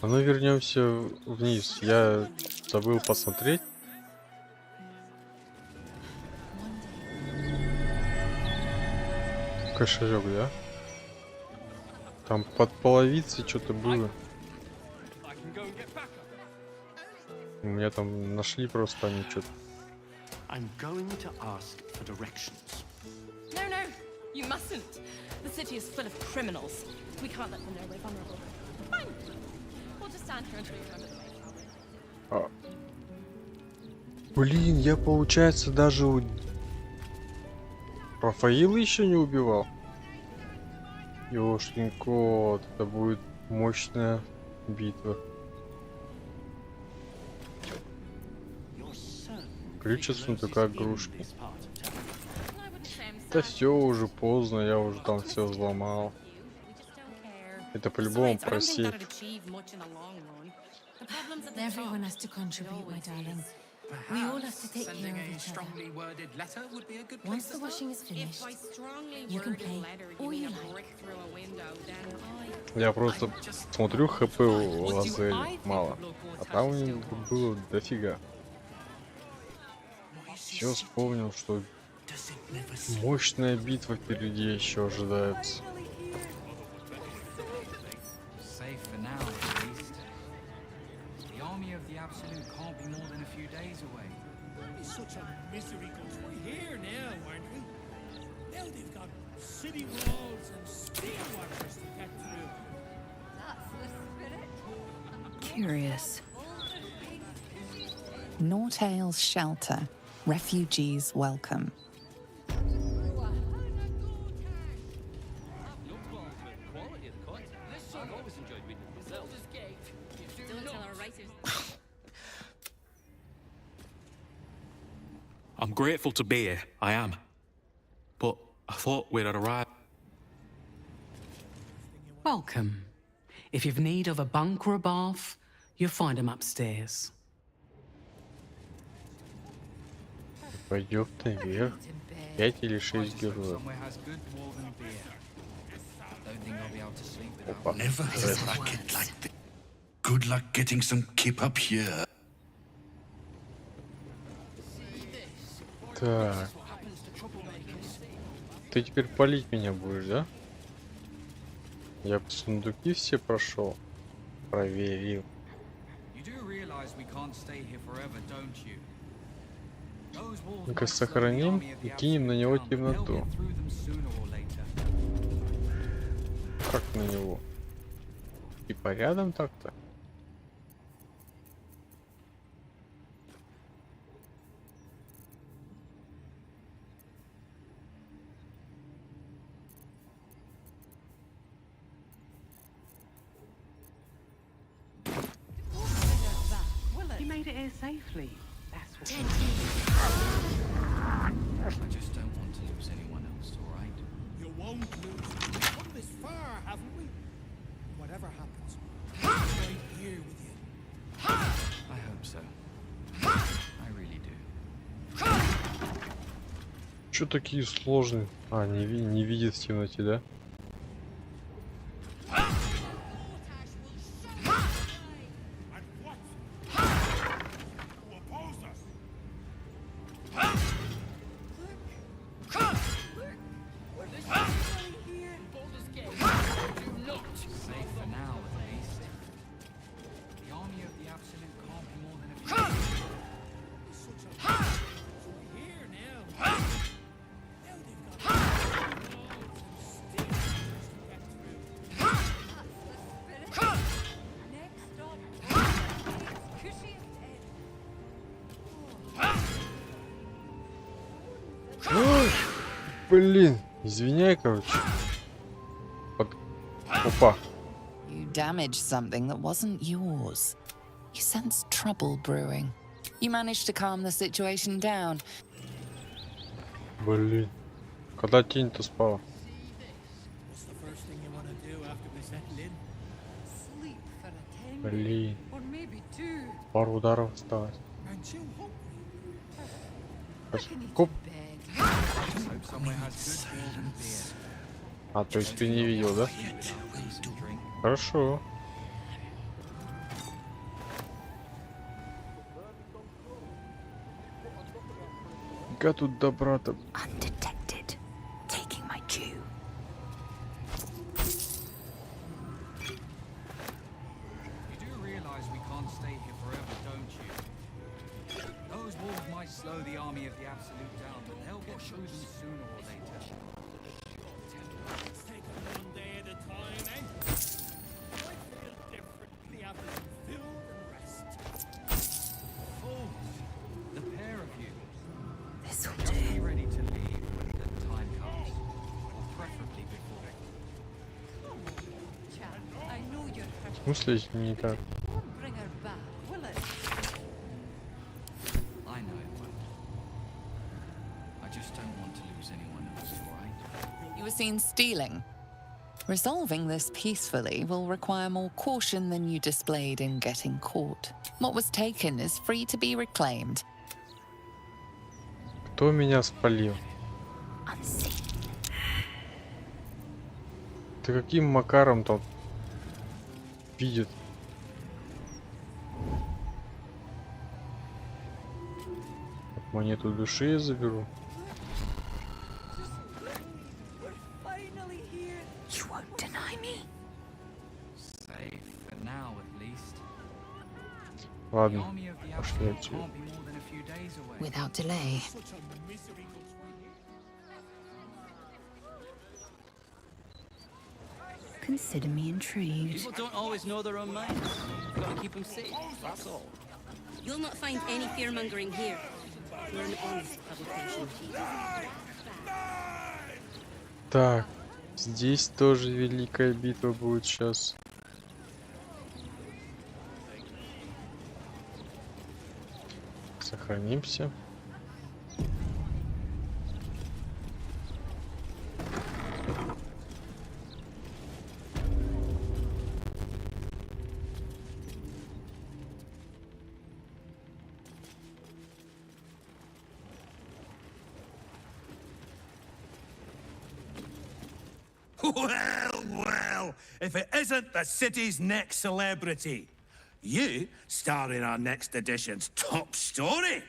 а ну вернемся вниз. Я забыл посмотреть. Кошелек, да? Там под половицей что-то было. I can go and get back up. У меня там нашли просто они что-то. I'm going to ask for directions. No, you mustn't. The city is full of criminals. We can't let them know we're vulnerable. Fine. We'll just stand here until you remember the way. Блин, я, получается, даже у Рафаила еще не убивал. Ёшкин кот, это будет мощная битва. Ключ от сундука игрушки. Да все уже поздно, я уже там все взломал. Это по-любому про сейф. Everyone has to contribute, my darling. We all have to take care Sending of a each other. strongly worded letter would be a good Once place the to washing is finished, you can play all you like. Я просто смотрю, хп у Лазели мало, а там у них было дофига. Все вспомнил, что мощная битва впереди еще ожидается. Safe for now, at least. The army of the Absolute can't be more than a few days away. Such a misery goes. We're here now, aren't we? Now they've got city walls and steel watchers to get through. Curious. Nortale's shelter. Refugees welcome. I'm grateful to be here, I am. But I thought we'd had arrived. Welcome. If you've need of a bunk or a bath, you'll find them upstairs. Пойдем наверх. 5 или 6 героев. Somewhere has good dwarven beer. Don't think I'll be able to sleep without Опа. Never had a racket like this. Good luck getting some kip up here. Так. Ты теперь палить меня будешь, да? Я сундуки все прошел. Проверил. You do realize we can't stay here forever, don't you? Those walls Ну-ка might slow the сохраним army of и the кинем на Absolute него down, but they'll темноту. get through them sooner or later. Как на него? Типа рядом так-то? You made it here safely. That's what. I just don't want to lose anyone else, all right? You won't lose. We've come this far, haven't we? Whatever happens, Right here with you. I hope so. I really do. Чё такие сложные? А, не видит в темноте, да? Safe for now, at least. The army of the Absolute can't be more than a few. Here now. Now they've got loads and sticks to get through. Next stop. It's Cushiest End. Ой, блин, извиняй, короче. Опа. You damaged something that wasn't yours. You sensed trouble brewing. You managed to calm the situation down. Блин. Когда тень-то спала? What's the first thing you want to do after we settle in? Sleep for a 10 Блин. or maybe 2. Пару ударов осталось. Aren't you hungry? Коп. Hope somewhere has good food and beer. А, то есть ты не видел, да? Хорошо. Как тут добра-то? Undetected. Taking my due. You do realize we can't stay here forever, don't you? Those wolves might slow the army of the Absolute down, but they'll get through them sooner or later. Let's take it one day at a time, eh? I feel differently after some food and rest. Fools, the pair of you. This'll Just be do. ready to leave when the time comes, or preferably before. Chap, I know you're hurt. В смысле не так? Won't bring her back, will it? I know it won't. I just don't want to lose anyone else, all right? You were seen stealing. Resolving this peacefully will require more caution than you displayed in getting caught. What was taken is free to be reclaimed. Кто меня спалил? Ты каким макаром там видит? Монету души я заберу. We're finally here. You won't deny me. Safe for now, at least. The Ладно, army of the пошли Absolute отсюда. can't be more than a few days away. Without delay. Such a misery goes Consider me intrigued. People don't always know their own minds. You've got to keep them safe, that's all. You'll not find any fear-mongering here. We're an honest publication. Так, здесь тоже великая битва будет сейчас. Сохранимся. Well, well, if it isn't the city's next celebrity. You star in our next edition's top story.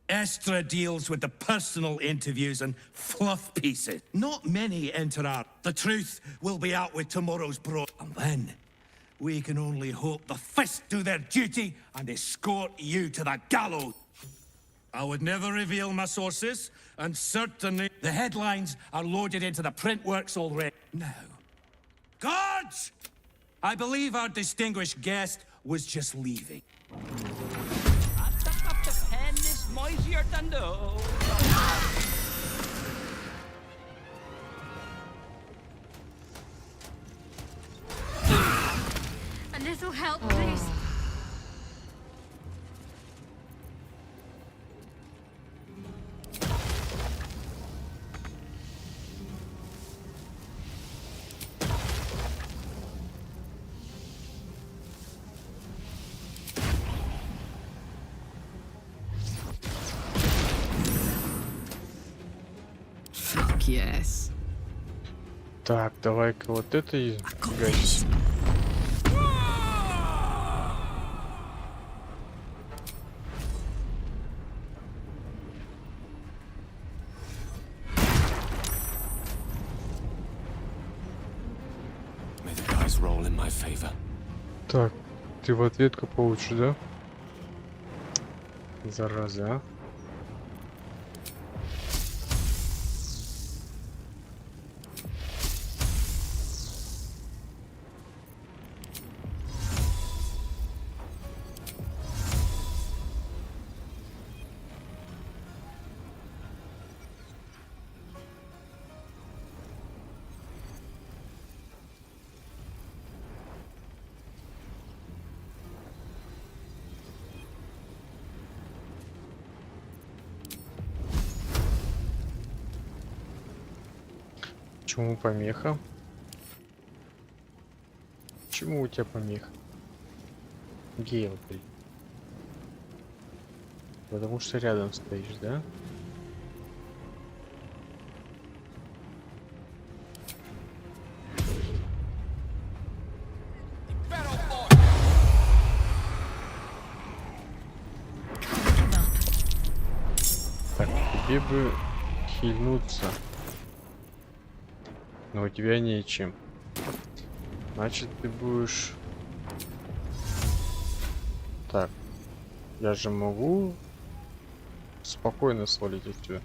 Estra deals with the personal interviews and fluff pieces. Not many enter our. The truth will be out with tomorrow's bro. And then, we can only hope the fist do their duty and escort you to the gallows. I would never reveal my sources, and certainly the headlines are loaded into the print works already. Now, guards! I believe our distinguished guest was just leaving. The pen is mightier than those. A little help, please. Так, давай-ка вот это и гасим. May the dice roll in my favor. Так, ты в ответку получишь, да? Зараза, а? Почему помеха? Почему у тебя помеха? Гейл, блин. Потому что рядом стоишь, да? Так, тебе бы хильнуться. Но у тебя нечем. Значит, ты будешь... Так. Я же могу спокойно свалить отсюда.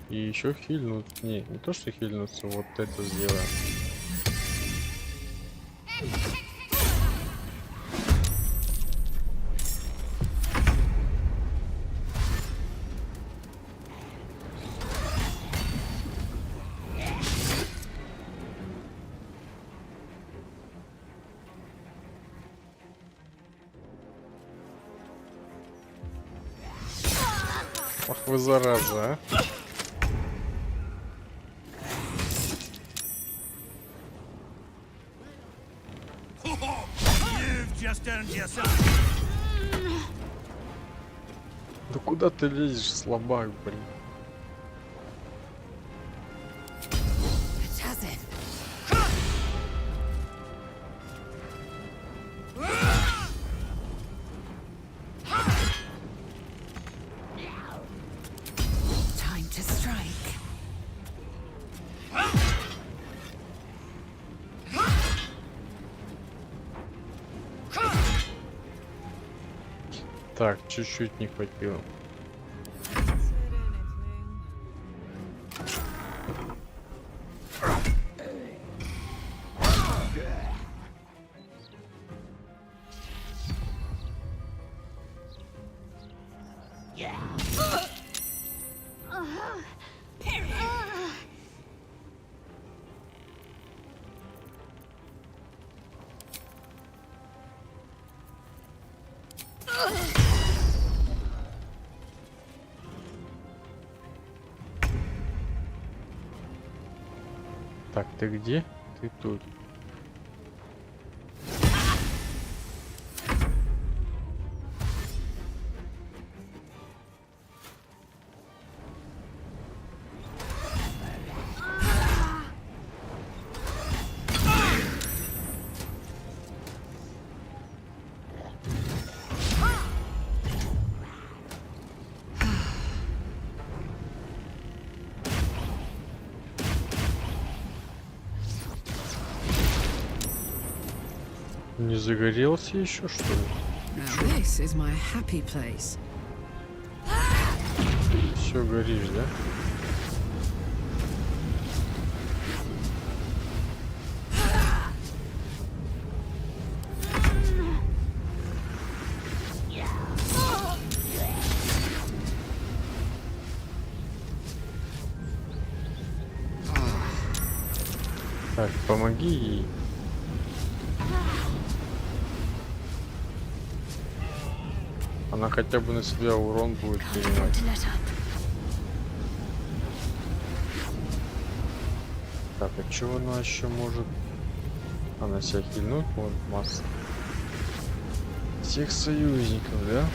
И еще хильнуть. Не то, что хильнуться, вот это сделаем. Ах вы зараза, а. Да куда ты лезешь, слабак, блин? Time to strike. Так, чуть-чуть не хватило. Так, ты где? Ты тут. Не загорелся еще, что ли? Now this is my happy place. Все горишь, да? Так, помоги ей. Она хотя бы на себя урон будет принимать. Так, а чего она еще может? Она себя хильнуть может масса. Всех союзников, да?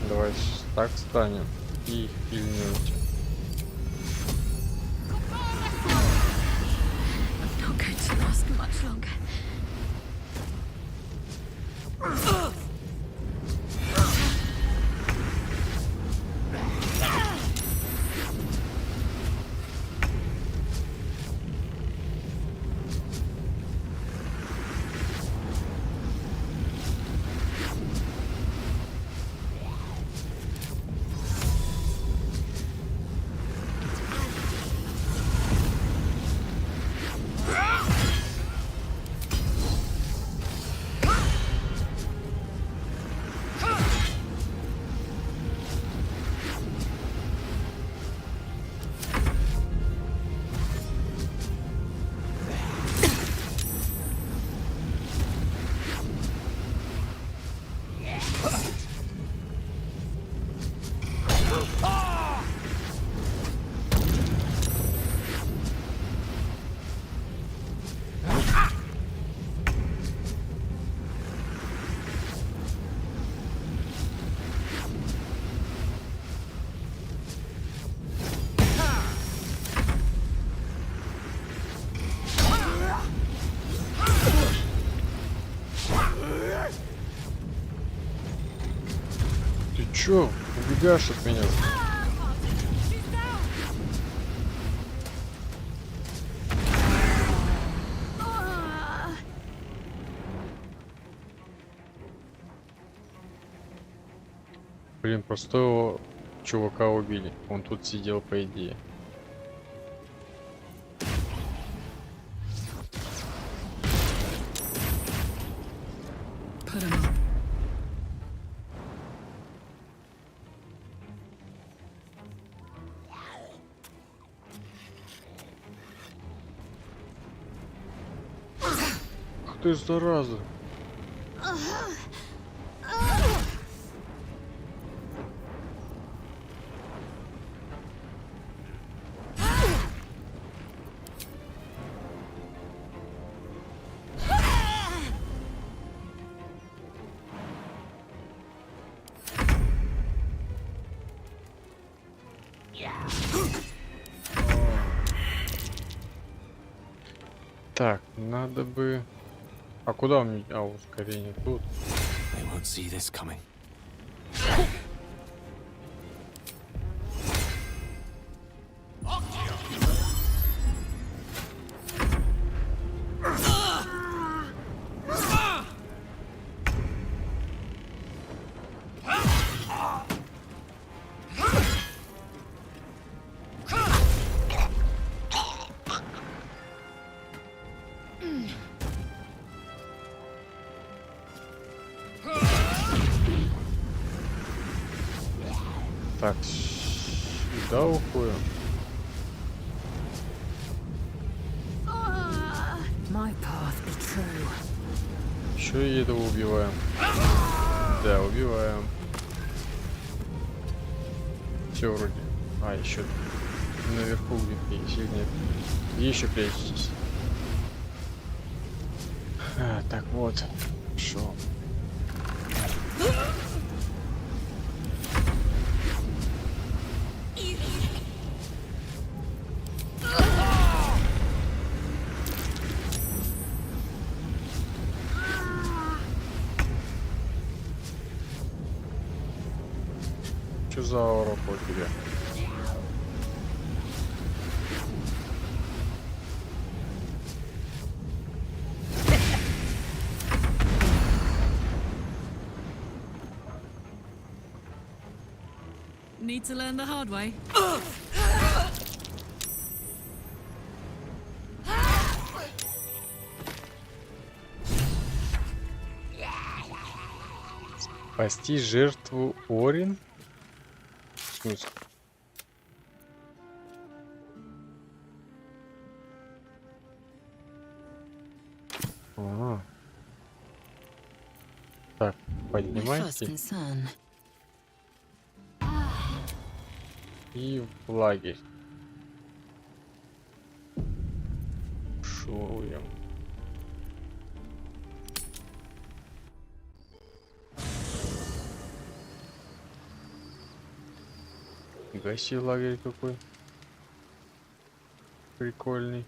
Давай Так станем и их пильнете. I'm not going to last much longer. Ты чё? Убегаешь от меня? Блин, простого чувака убили. Он тут сидел, по идее. Put him up. Ах ты ж зараза. Так, надо бы... А куда мне... А, ускорение тут. They won't see this coming. Так, сюда уходим. My path be true. Еще и этого убиваем. Да, убиваем. Все вроде. А, еще наверху где-то есть или нет. Еще прячетесь. А, так вот. Шо. Что за аура по тебе? Need to learn the hard way. Спасти жертву Орин? В смысле? Ага. Так, поднимайте. И в лагерь. Шуруем. Нифига себе лагерь какой. Прикольный.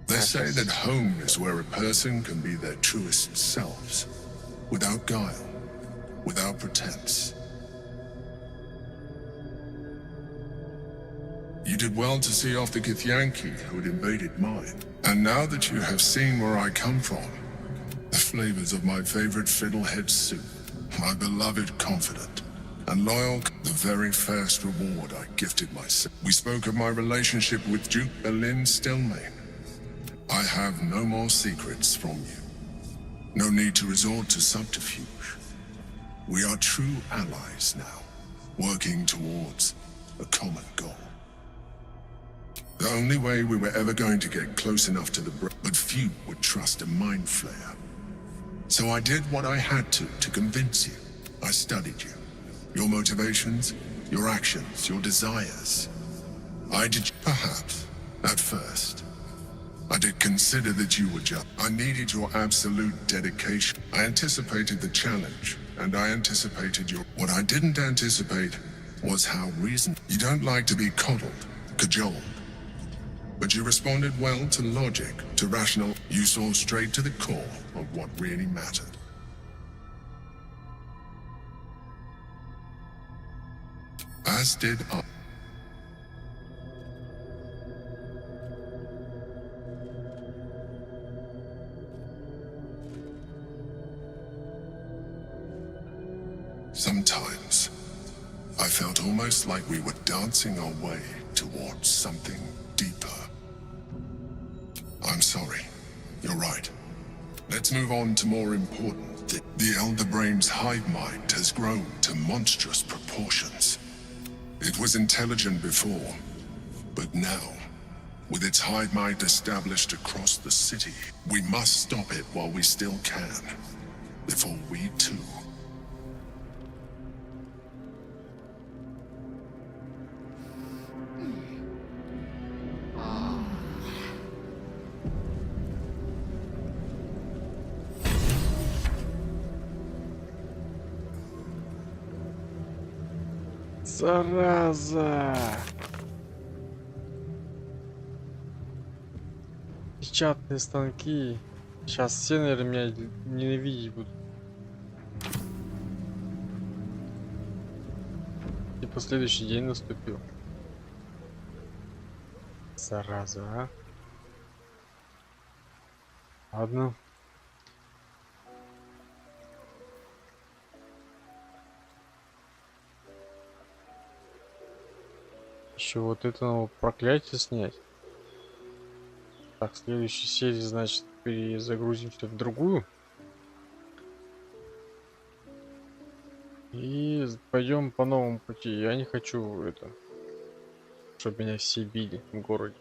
They say that home is where a person can be their truest selves, without guile, without pretense. You did well to see off the Githyanki who had invaded mine. And now that you have seen where I come from, the flavors of my favorite fiddlehead soup, my beloved confidant, and loyal, the very first reward I gifted myself. We spoke of my relationship with Duke Berlin Stillmain. I have no more secrets from you. No need to resort to subterfuge. We are true allies now, working towards a common goal. The only way we were ever going to get close enough to the but few would trust a mind flayer. So I did what I had to convince you. I studied you. Your motivations, your actions, your desires. I did, perhaps, at first. I did consider that you were just. I needed your absolute dedication. I anticipated the challenge, and I anticipated your. What I didn't anticipate was how reason. You don't like to be coddled, cajoled. But you responded well to logic, to rational. You saw straight to the core of what really mattered. As did I. Sometimes, I felt almost like we were dancing our way towards something deeper. I'm sorry. You're right. Let's move on to more important things. The Elder Brain's hive mind has grown to monstrous proportions. It was intelligent before, but now, with its hive mind established across the city, we must stop it while we still can, before we too. Зараза! Печатные станки. Сейчас все, наверное, меня ненавидеть будут. Типа следующий день наступил. Зараза, а? Ладно. Еще вот это проклятие снять. Так, в следующей серии, значит, перезагрузимся в другую. И пойдем по новому пути. Я не хочу это, чтобы меня все били в городе.